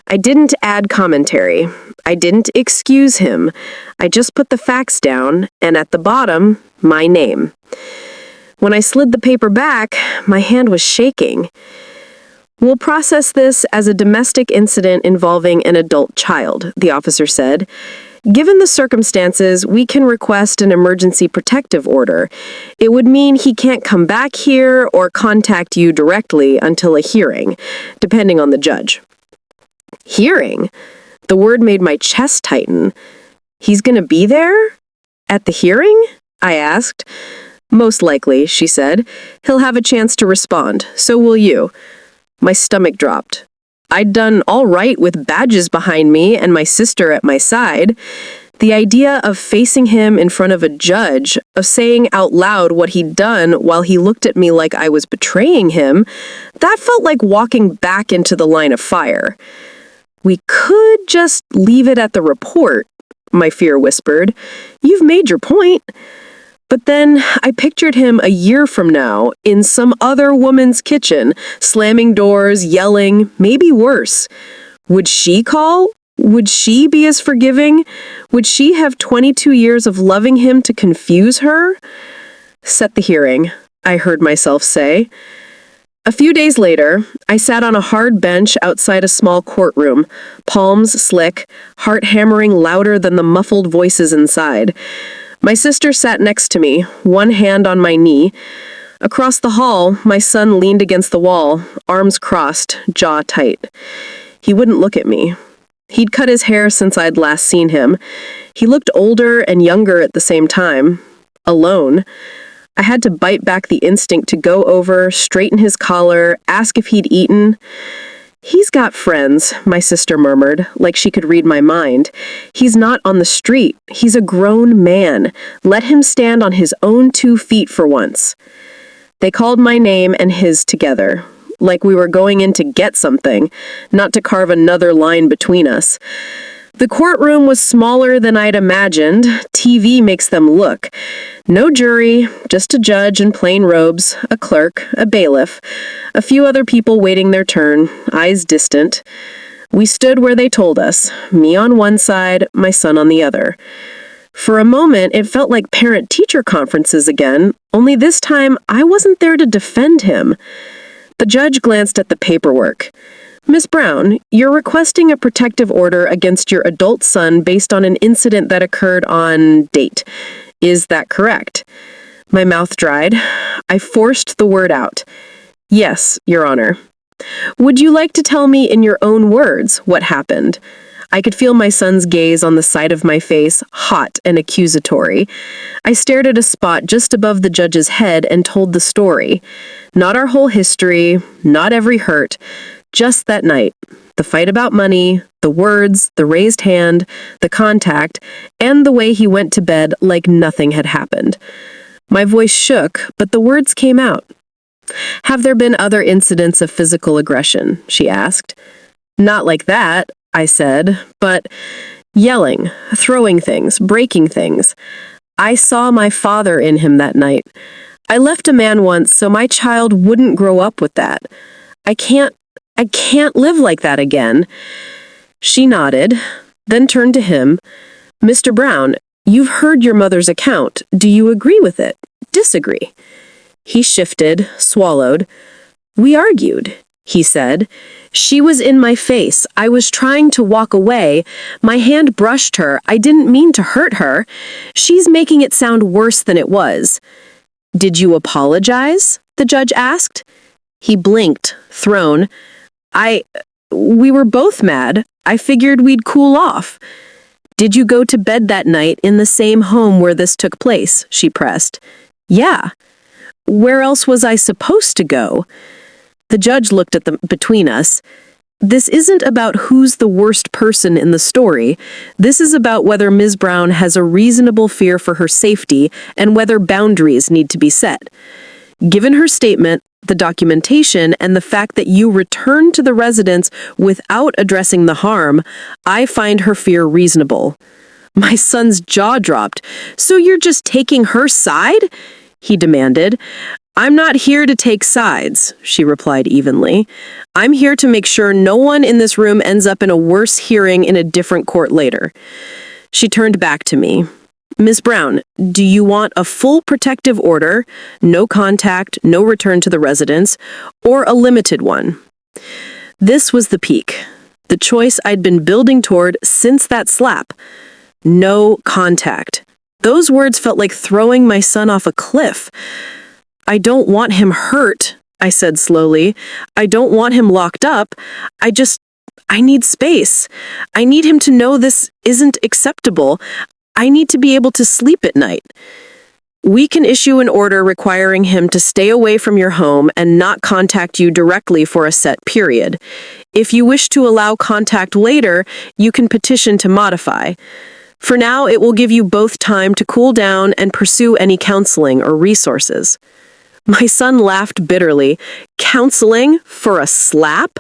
I didn't add commentary. I didn't excuse him. I just put the facts down, and at the bottom, my name. When I slid the paper back, my hand was shaking. "We'll process this as a domestic incident involving an adult child," the officer said. "Given the circumstances, we can request an emergency protective order. It would mean he can't come back here or contact you directly until a hearing, depending on the judge." Hearing? The word made my chest tighten. "He's gonna be there? At the hearing?" I asked. "Most likely," she said. "He'll have a chance to respond. So will you." My stomach dropped. I'd done all right with badges behind me and my sister at my side. The idea of facing him in front of a judge, of saying out loud what he'd done while he looked at me like I was betraying him, that felt like walking back into the line of fire. "We could just leave it at the report," my fear whispered. "You've made your point." But then I pictured him a year from now in some other woman's kitchen, slamming doors, yelling, maybe worse. Would she call? Would she be as forgiving? Would she have 22 years of loving him to confuse her? "Set the hearing," I heard myself say. A few days later, I sat on a hard bench outside a small courtroom, palms slick, heart hammering louder than the muffled voices inside. My sister sat next to me, one hand on my knee. Across the hall, my son leaned against the wall, arms crossed, jaw tight. He wouldn't look at me. He'd cut his hair since I'd last seen him. He looked older and younger at the same time. Alone. I had to bite back the instinct to go over, straighten his collar, ask if he'd eaten. "He's got friends," my sister murmured, like she could read my mind. "He's not on the street. He's a grown man. Let him stand on his own 2 feet for once." They called my name and his together, like we were going in to get something, not to carve another line between us. The courtroom was smaller than I'd imagined. TV makes them look. No jury, just a judge in plain robes, a clerk, a bailiff, a few other people waiting their turn, eyes distant. We stood where they told us, me on one side, my son on the other. For a moment, it felt like parent-teacher conferences again, only this time I wasn't there to defend him. The judge glanced at the paperwork. Miss Brown, you're requesting a protective order against your adult son based on an incident that occurred on date. Is that correct? My mouth dried. I forced the word out. Yes, Your Honor. Would you like to tell me in your own words what happened? I could feel my son's gaze on the side of my face, hot and accusatory. I stared at a spot just above the judge's head and told the story. Not our whole history, not every hurt, just that night. The fight about money, the words, the raised hand, the contact, and the way he went to bed like nothing had happened. My voice shook, but the words came out. Have there been other incidents of physical aggression? She asked. Not like that, I said, but yelling, throwing things, breaking things. I saw my father in him that night. I left a man once so my child wouldn't grow up with that. I can't live like that again. She nodded, then turned to him. Mr. Brown, you've heard your mother's account. Do you agree with it? Disagree? He shifted, swallowed. We argued, he said. She was in my face. I was trying to walk away. My hand brushed her. I didn't mean to hurt her. She's making it sound worse than it was. Did you apologize? The judge asked. He blinked, thrown. We were both mad. I figured we'd cool off. Did you go to bed that night in the same home where this took place? She pressed. Yeah. Where else was I supposed to go? The judge looked at them between us. This isn't about who's the worst person in the story. This is about whether Ms. Brown has a reasonable fear for her safety and whether boundaries need to be set. Given her statement, the documentation, and the fact that you returned to the residence without addressing the harm, I find her fear reasonable. My son's jaw dropped. So you're just taking her side? He demanded. I'm not here to take sides, she replied evenly. I'm here to make sure no one in this room ends up in a worse hearing in a different court later. She turned back to me. Ms. Brown, do you want a full protective order, no contact, no return to the residence, or a limited one? This was the peak, the choice I'd been building toward since that slap. No contact. Those words felt like throwing my son off a cliff. I don't want him hurt, I said slowly. I don't want him locked up. I need space. I need him to know this isn't acceptable. I need to be able to sleep at night. We can issue an order requiring him to stay away from your home and not contact you directly for a set period. If you wish to allow contact later, you can petition to modify. For now, it will give you both time to cool down and pursue any counseling or resources. My son laughed bitterly. Counseling? For a slap?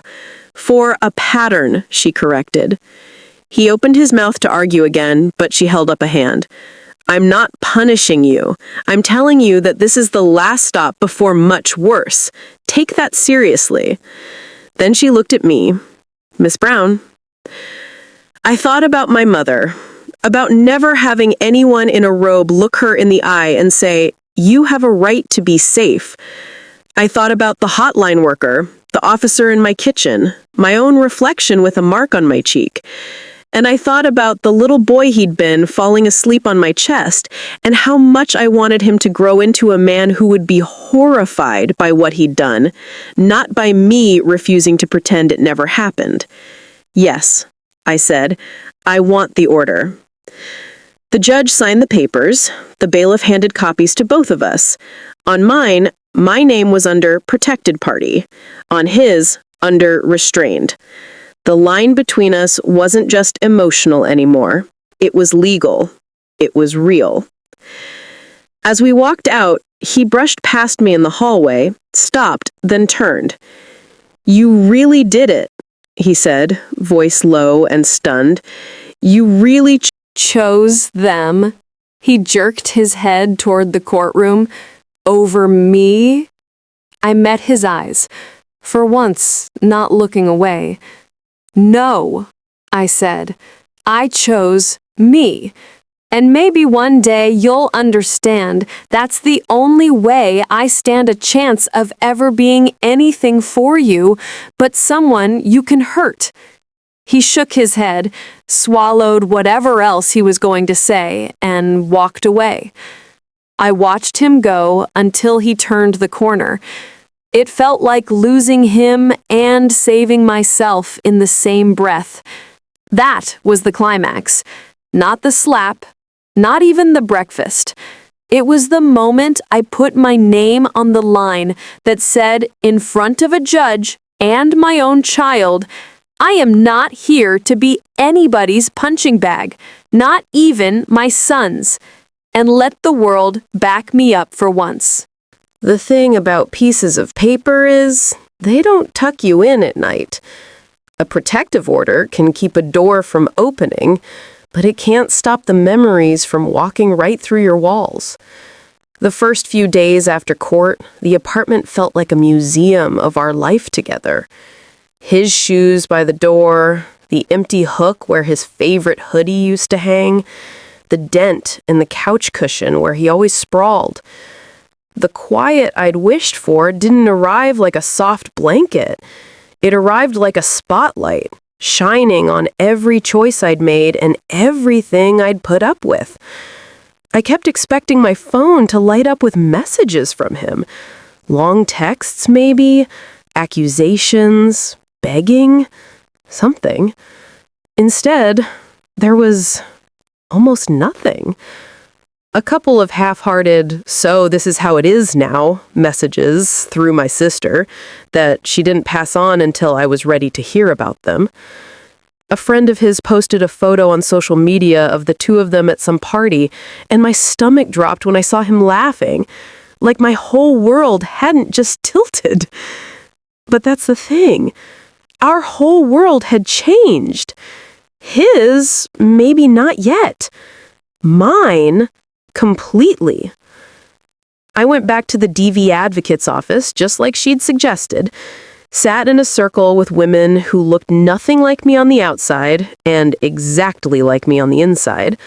For a pattern, she corrected. He opened his mouth to argue again, but she held up a hand. I'm not punishing you. I'm telling you that this is the last stop before much worse. Take that seriously. Then she looked at me. Miss Brown. I thought about my mother, about never having anyone in a robe look her in the eye and say, you have a right to be safe. I thought about the hotline worker, the officer in my kitchen, my own reflection with a mark on my cheek. And I thought about the little boy he'd been falling asleep on my chest and how much I wanted him to grow into a man who would be horrified by what he'd done, not by me refusing to pretend it never happened. Yes, I said, I want the order. The judge signed the papers. The bailiff handed copies to both of us. On mine, my name was under protected party. On his, under restrained. The line between us wasn't just emotional anymore. It was legal. It was real. As we walked out, he brushed past me in the hallway, stopped, then turned. You really did it, he said, voice low and stunned. You really Chose them. He jerked his head toward the courtroom. Over me? I met his eyes, for once not looking away. No, I said. I chose me. And maybe one day you'll understand that's the only way I stand a chance of ever being anything for you but someone you can hurt. He shook his head, swallowed whatever else he was going to say, and walked away. I watched him go until he turned the corner. It felt like losing him and saving myself in the same breath. That was the climax. Not the slap, not even the breakfast. It was the moment I put my name on the line that said, in front of a judge and my own child, I am not here to be anybody's punching bag, not even my son's, and let the world back me up for once. The thing about pieces of paper is, they don't tuck you in at night. A protective order can keep a door from opening, but it can't stop the memories from walking right through your walls. The first few days after court, the apartment felt like a museum of our life together. His shoes by the door, the empty hook where his favorite hoodie used to hang, the dent in the couch cushion where he always sprawled. The quiet I'd wished for didn't arrive like a soft blanket. It arrived like a spotlight, shining on every choice I'd made and everything I'd put up with. I kept expecting my phone to light up with messages from him. Long texts, maybe, accusations, begging, something. Instead, there was almost nothing. A couple of half-hearted, "so this is how it is now" messages through my sister that she didn't pass on until I was ready to hear about them. A friend of his posted a photo on social media of the two of them at some party, and my stomach dropped when I saw him laughing, like my whole world hadn't just tilted. But that's the thing. Our whole world had changed. His, maybe not yet. Mine, completely. I went back to the DV advocate's office, just like she'd suggested, sat in a circle with women who looked nothing like me on the outside and exactly like me on the inside.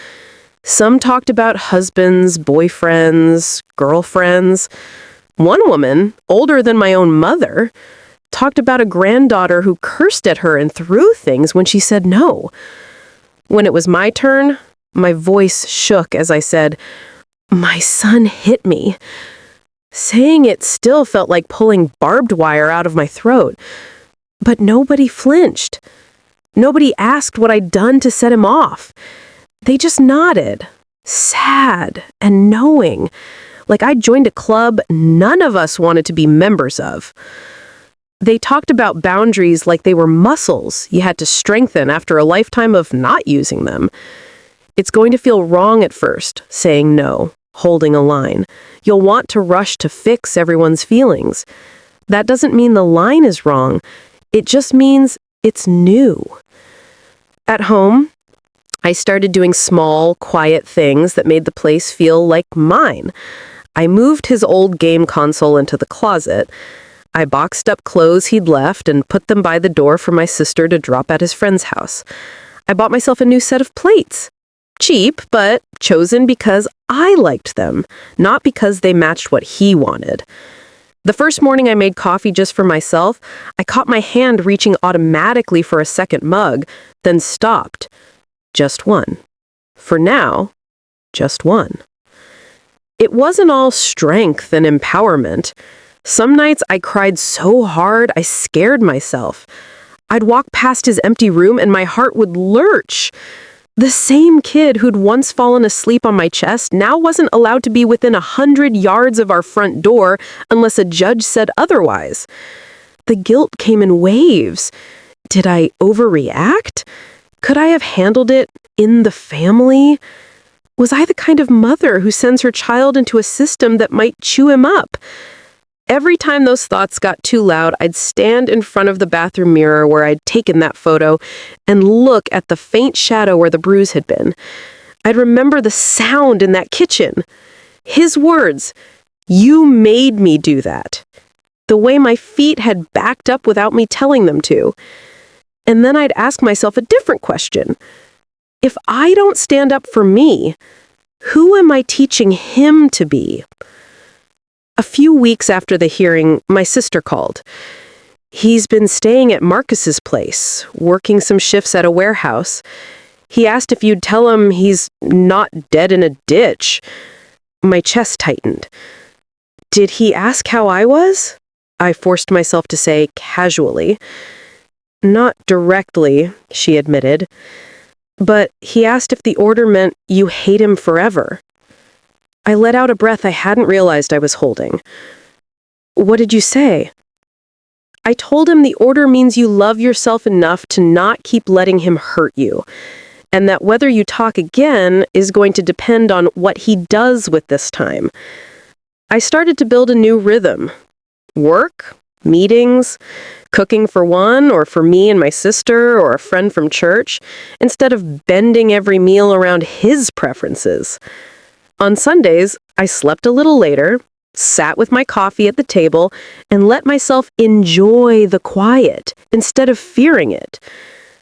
Some talked about husbands, boyfriends, girlfriends. One woman, older than my own mother, talked about a granddaughter who cursed at her and threw things when she said no. When it was my turn, my voice shook as I said, "My son hit me." Saying it still felt like pulling barbed wire out of my throat. But nobody flinched. Nobody asked what I'd done to set him off. They just nodded, sad and knowing, like I'd joined a club none of us wanted to be members of. They talked about boundaries like they were muscles you had to strengthen after a lifetime of not using them. It's going to feel wrong at first, saying no, holding a line. You'll want to rush to fix everyone's feelings. That doesn't mean the line is wrong. It just means it's new. At home, I started doing small, quiet things that made the place feel like mine. I moved his old game console into the closet. I boxed up clothes he'd left and put them by the door for my sister to drop at his friend's house. I bought myself a new set of plates. Cheap, but chosen because I liked them, not because they matched what he wanted. The first morning I made coffee just for myself, I caught my hand reaching automatically for a second mug, then stopped. Just one. For now, just one. It wasn't all strength and empowerment. Some nights I cried so hard I scared myself. I'd walk past his empty room and my heart would lurch. The same kid who'd once fallen asleep on my chest now wasn't allowed to be within 100 yards of our front door unless a judge said otherwise. The guilt came in waves. Did I overreact? Could I have handled it in the family? Was I the kind of mother who sends her child into a system that might chew him up? Every time those thoughts got too loud, I'd stand in front of the bathroom mirror where I'd taken that photo and look at the faint shadow where the bruise had been. I'd remember the sound in that kitchen. His words, "You made me do that." The way my feet had backed up without me telling them to. And then I'd ask myself a different question. If I don't stand up for me, who am I teaching him to be? A few weeks after the hearing, my sister called. He's been staying at Marcus's place, working some shifts at a warehouse. He asked if you'd tell him he's not dead in a ditch. My chest tightened. Did he ask how I was? I forced myself to say casually. Not directly, she admitted. But he asked if the order meant you hate him forever. I let out a breath I hadn't realized I was holding. What did you say? I told him the order means you love yourself enough to not keep letting him hurt you, and that whether you talk again is going to depend on what he does with this time. I started to build a new rhythm. Work, meetings, cooking for one or for me and my sister or a friend from church, instead of bending every meal around his preferences. On Sundays, I slept a little later, sat with my coffee at the table, and let myself enjoy the quiet instead of fearing it.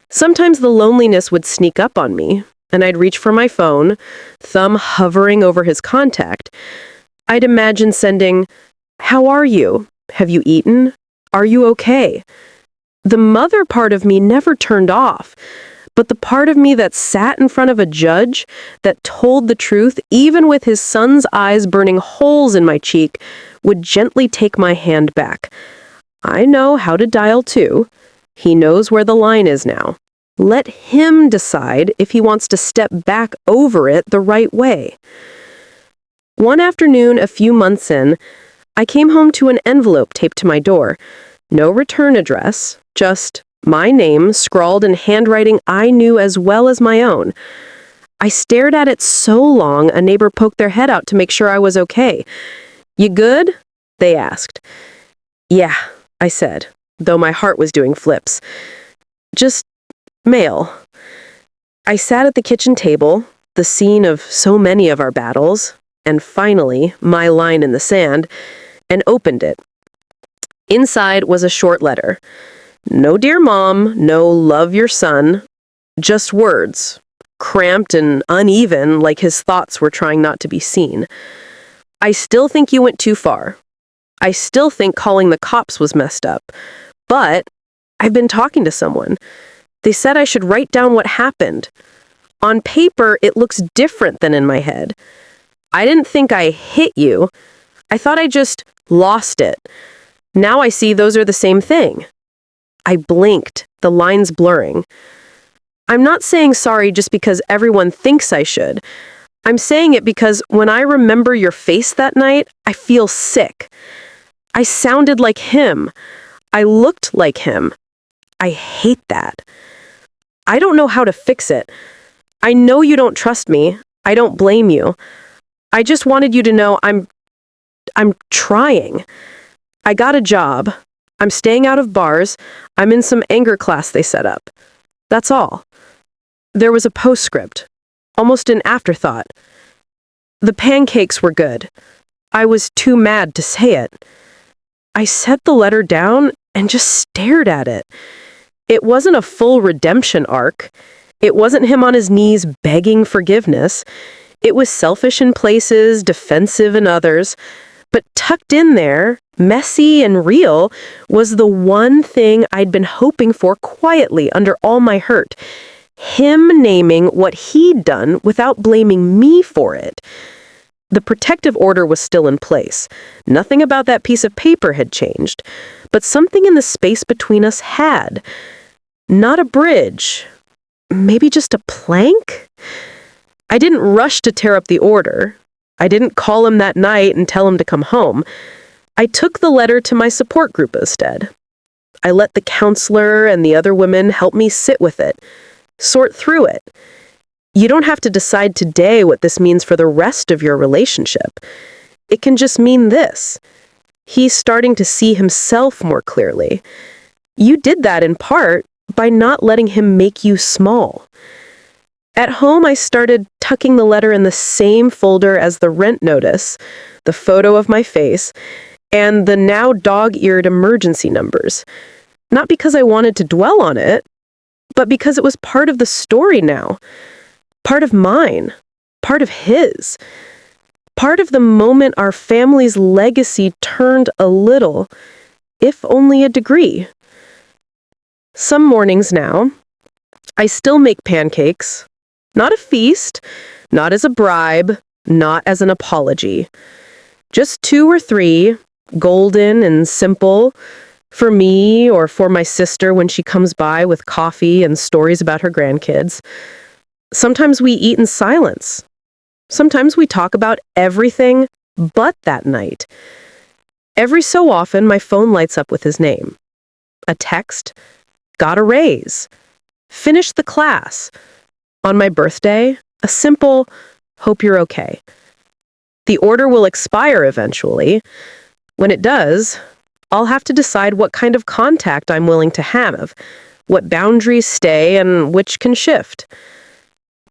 Sometimes the loneliness would sneak up on me, and I'd reach for my phone, thumb hovering over his contact. I'd imagine sending, "How are you? Have you eaten? Are you okay?" The mother part of me never turned off, but the part of me that sat in front of a judge, that told the truth even with his son's eyes burning holes in my cheek, would gently take my hand back. I know how to dial too. He knows where the line is now. Let him decide if he wants to step back over it the right way. One afternoon, a few months in, I came home to an envelope taped to my door. No return address, just my name scrawled in handwriting I knew as well as my own. I stared at it so long a neighbor poked their head out to make sure I was okay. "You good?" they asked. "Yeah," I said, though my heart was doing flips. "Just mail." I sat at the kitchen table, the scene of so many of our battles, and finally, my line in the sand, and opened it. Inside was a short letter. No dear mom, no love your son, just words, cramped and uneven like his thoughts were trying not to be seen. "I still think you went too far. I still think calling the cops was messed up. But I've been talking to someone. They said I should write down what happened. On paper, it looks different than in my head. I didn't think I hit you. I thought I just lost it. Now I see those are the same thing." I blinked, the lines blurring. "I'm not saying sorry just because everyone thinks I should. I'm saying it because when I remember your face that night, I feel sick. I sounded like him. I looked like him. I hate that. I don't know how to fix it. I know you don't trust me. I don't blame you. I just wanted you to know I'm trying. I got a job. I'm staying out of bars. I'm in some anger class they set up. That's all." There was a postscript, almost an afterthought. "The pancakes were good. I was too mad to say it." I set the letter down and just stared at it. It wasn't a full redemption arc. It wasn't him on his knees begging forgiveness. It was selfish in places, defensive in others. But tucked in there, messy and real, was the one thing I'd been hoping for quietly under all my hurt. Him naming what he'd done without blaming me for it. The protective order was still in place. Nothing about that piece of paper had changed. But something in the space between us had. Not a bridge. Maybe just a plank? I didn't rush to tear up the order. I didn't call him that night and tell him to come home. I took the letter to my support group instead. I let the counselor and the other women help me sit with it, sort through it. You don't have to decide today what this means for the rest of your relationship. It can just mean this. He's starting to see himself more clearly. You did that in part by not letting him make you small. At home, I started tucking the letter in the same folder as the rent notice, the photo of my face, and the now dog-eared emergency numbers. Not because I wanted to dwell on it, but because it was part of the story now. part of mine, part of his, part of the moment our family's legacy turned a little, if only a degree. Some mornings now, I still make pancakes, not a feast, not as a bribe, not as an apology. Just 2 or 3, golden and simple, for me or for my sister when she comes by with coffee and stories about her grandkids. Sometimes we eat in silence. Sometimes we talk about everything but that night. Every so often, my phone lights up with his name. A text, got a raise, finished the class. On my birthday, a simple, hope you're okay. The order will expire eventually. When it does, I'll have to decide what kind of contact I'm willing to have, what boundaries stay and which can shift.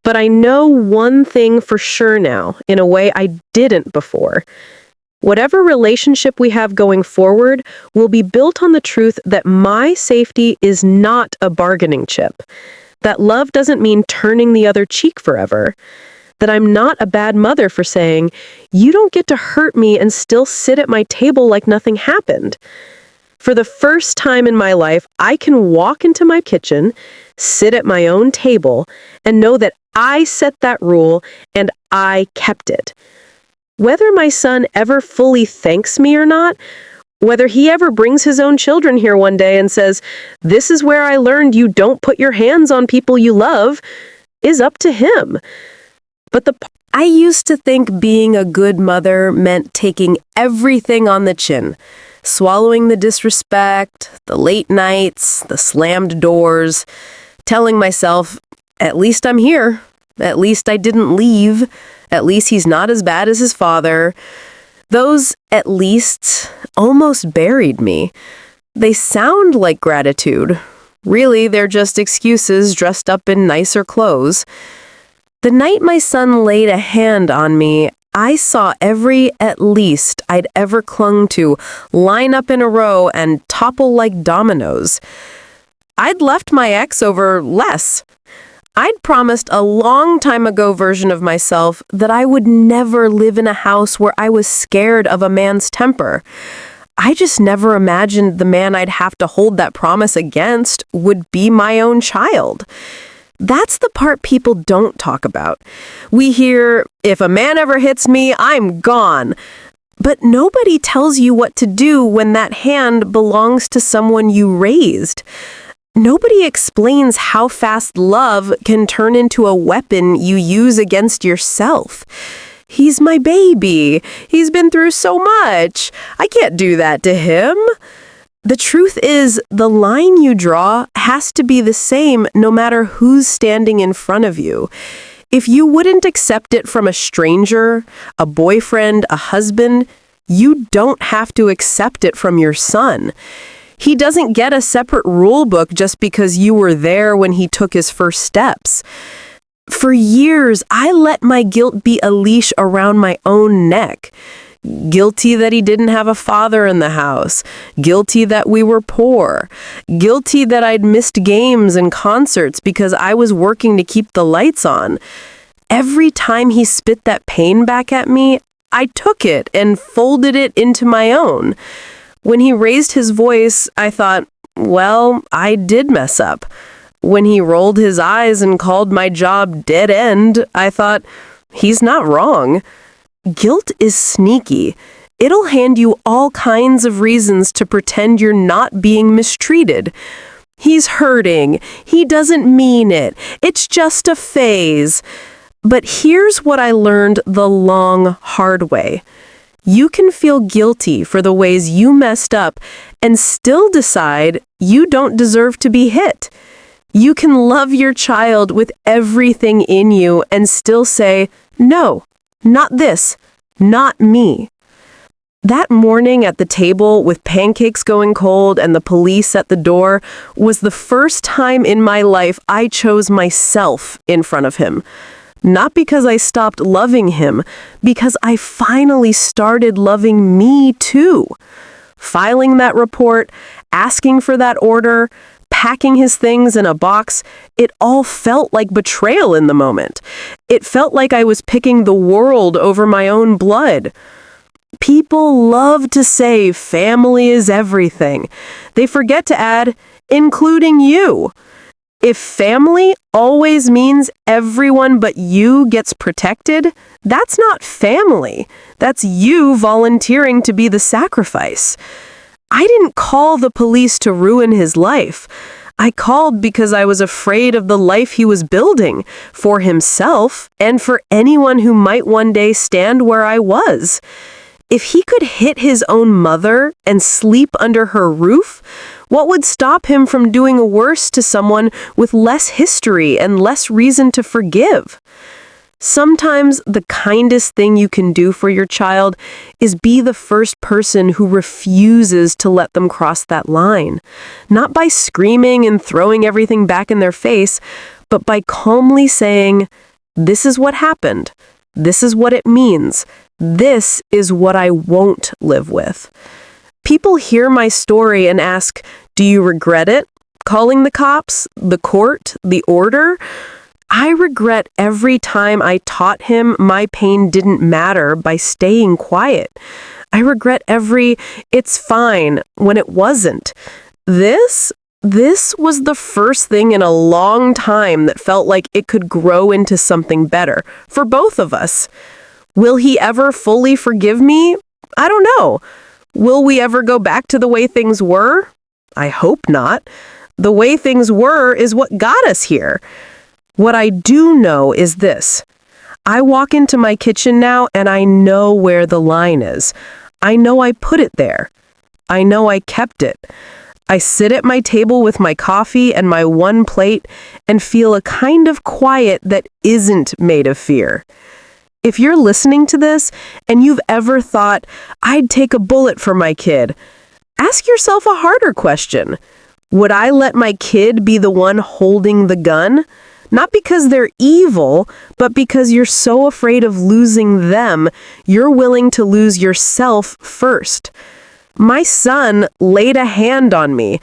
But I know one thing for sure now, in a way I didn't before. Whatever relationship we have going forward will be built on the truth that my safety is not a bargaining chip, that love doesn't mean turning the other cheek forever, that I'm not a bad mother for saying, you don't get to hurt me and still sit at my table like nothing happened. For the first time in my life, I can walk into my kitchen, sit at my own table, and know that I set that rule and I kept it. Whether my son ever fully thanks me or not, whether he ever brings his own children here one day and says, this is where I learned you don't put your hands on people you love, is up to him. But I used to think being a good mother meant taking everything on the chin, swallowing the disrespect, the late nights, the slammed doors, telling myself, at least I'm here, at least I didn't leave, at least he's not as bad as his father. Those at least almost buried me. They sound like gratitude. Really, they're just excuses dressed up in nicer clothes. The night my son laid a hand on me, I saw every at least I'd ever clung to line up in a row and topple like dominoes. I'd left my ex over less. I'd promised a long time ago version of myself that I would never live in a house where I was scared of a man's temper. I just never imagined the man I'd have to hold that promise against would be my own child. That's the part people don't talk about. We hear, if a man ever hits me, I'm gone. But nobody tells you what to do when that hand belongs to someone you raised. Nobody explains how fast love can turn into a weapon you use against yourself. He's my baby. He's been through so much. I can't do that to him. The truth is, the line you draw has to be the same no matter who's standing in front of you. If you wouldn't accept it from a stranger, a boyfriend, a husband, you don't have to accept it from your son. He doesn't get a separate rule book just because you were there when he took his first steps. For years, I let my guilt be a leash around my own neck. Guilty that he didn't have a father in the house. Guilty that we were poor. Guilty that I'd missed games and concerts because I was working to keep the lights on. Every time he spit that pain back at me, I took it and folded it into my own. When he raised his voice, I thought, well, I did mess up. When he rolled his eyes and called my job dead end, I thought, he's not wrong. Guilt is sneaky. It'll hand you all kinds of reasons to pretend you're not being mistreated. He's hurting. He doesn't mean it. It's just a phase. But here's what I learned the long, hard way. You can feel guilty for the ways you messed up and still decide you don't deserve to be hit. You can love your child with everything in you and still say, no, not this, not me. That morning at the table with pancakes going cold and the police at the door was the first time in my life I chose myself in front of him. Not because I stopped loving him, because I finally started loving me too. Filing that report, asking for that order, packing his things in a box, it all felt like betrayal in the moment. It felt like I was picking the world over my own blood. People love to say family is everything. They forget to add, including you. If family always means everyone but you gets protected, that's not family. That's you volunteering to be the sacrifice. I didn't call the police to ruin his life. I called because I was afraid of the life he was building for himself and for anyone who might one day stand where I was. If he could hit his own mother and sleep under her roof, what would stop him from doing worse to someone with less history and less reason to forgive? Sometimes the kindest thing you can do for your child is be the first person who refuses to let them cross that line. Not by screaming and throwing everything back in their face, but by calmly saying, "This is what happened. This is what it means. This is what I won't live with." People hear my story and ask, "Do you regret it? Calling the cops, the court, the order?" I regret every time I taught him my pain didn't matter by staying quiet. I regret every "it's fine" when it wasn't. This was the first thing in a long time that felt like it could grow into something better for both of us. Will he ever fully forgive me? I don't know. Will we ever go back to the way things were? I hope not. The way things were is what got us here. What I do know is this. I walk into my kitchen now and I know where the line is. I know I put it there. I know I kept it. I sit at my table with my coffee and my one plate and feel a kind of quiet that isn't made of fear. If you're listening to this and you've ever thought, "I'd take a bullet for my kid," ask yourself a harder question. Would I let my kid be the one holding the gun? Not because they're evil, but because you're so afraid of losing them, you're willing to lose yourself first. My son laid a hand on me.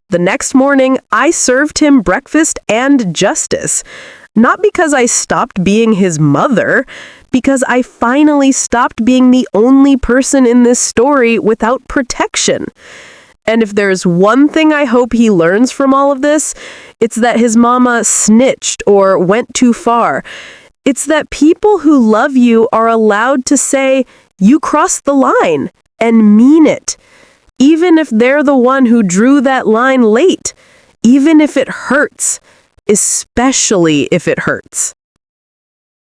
The next morning, I served him breakfast and justice. Not because I stopped being his mother, because I finally stopped being the only person in this story without protection. And if there's one thing I hope he learns from all of this, it's that his mama snitched or went too far. It's that people who love you are allowed to say, "You crossed the line," and mean it. Even if they're the one who drew that line late. Even if it hurts. Especially if it hurts.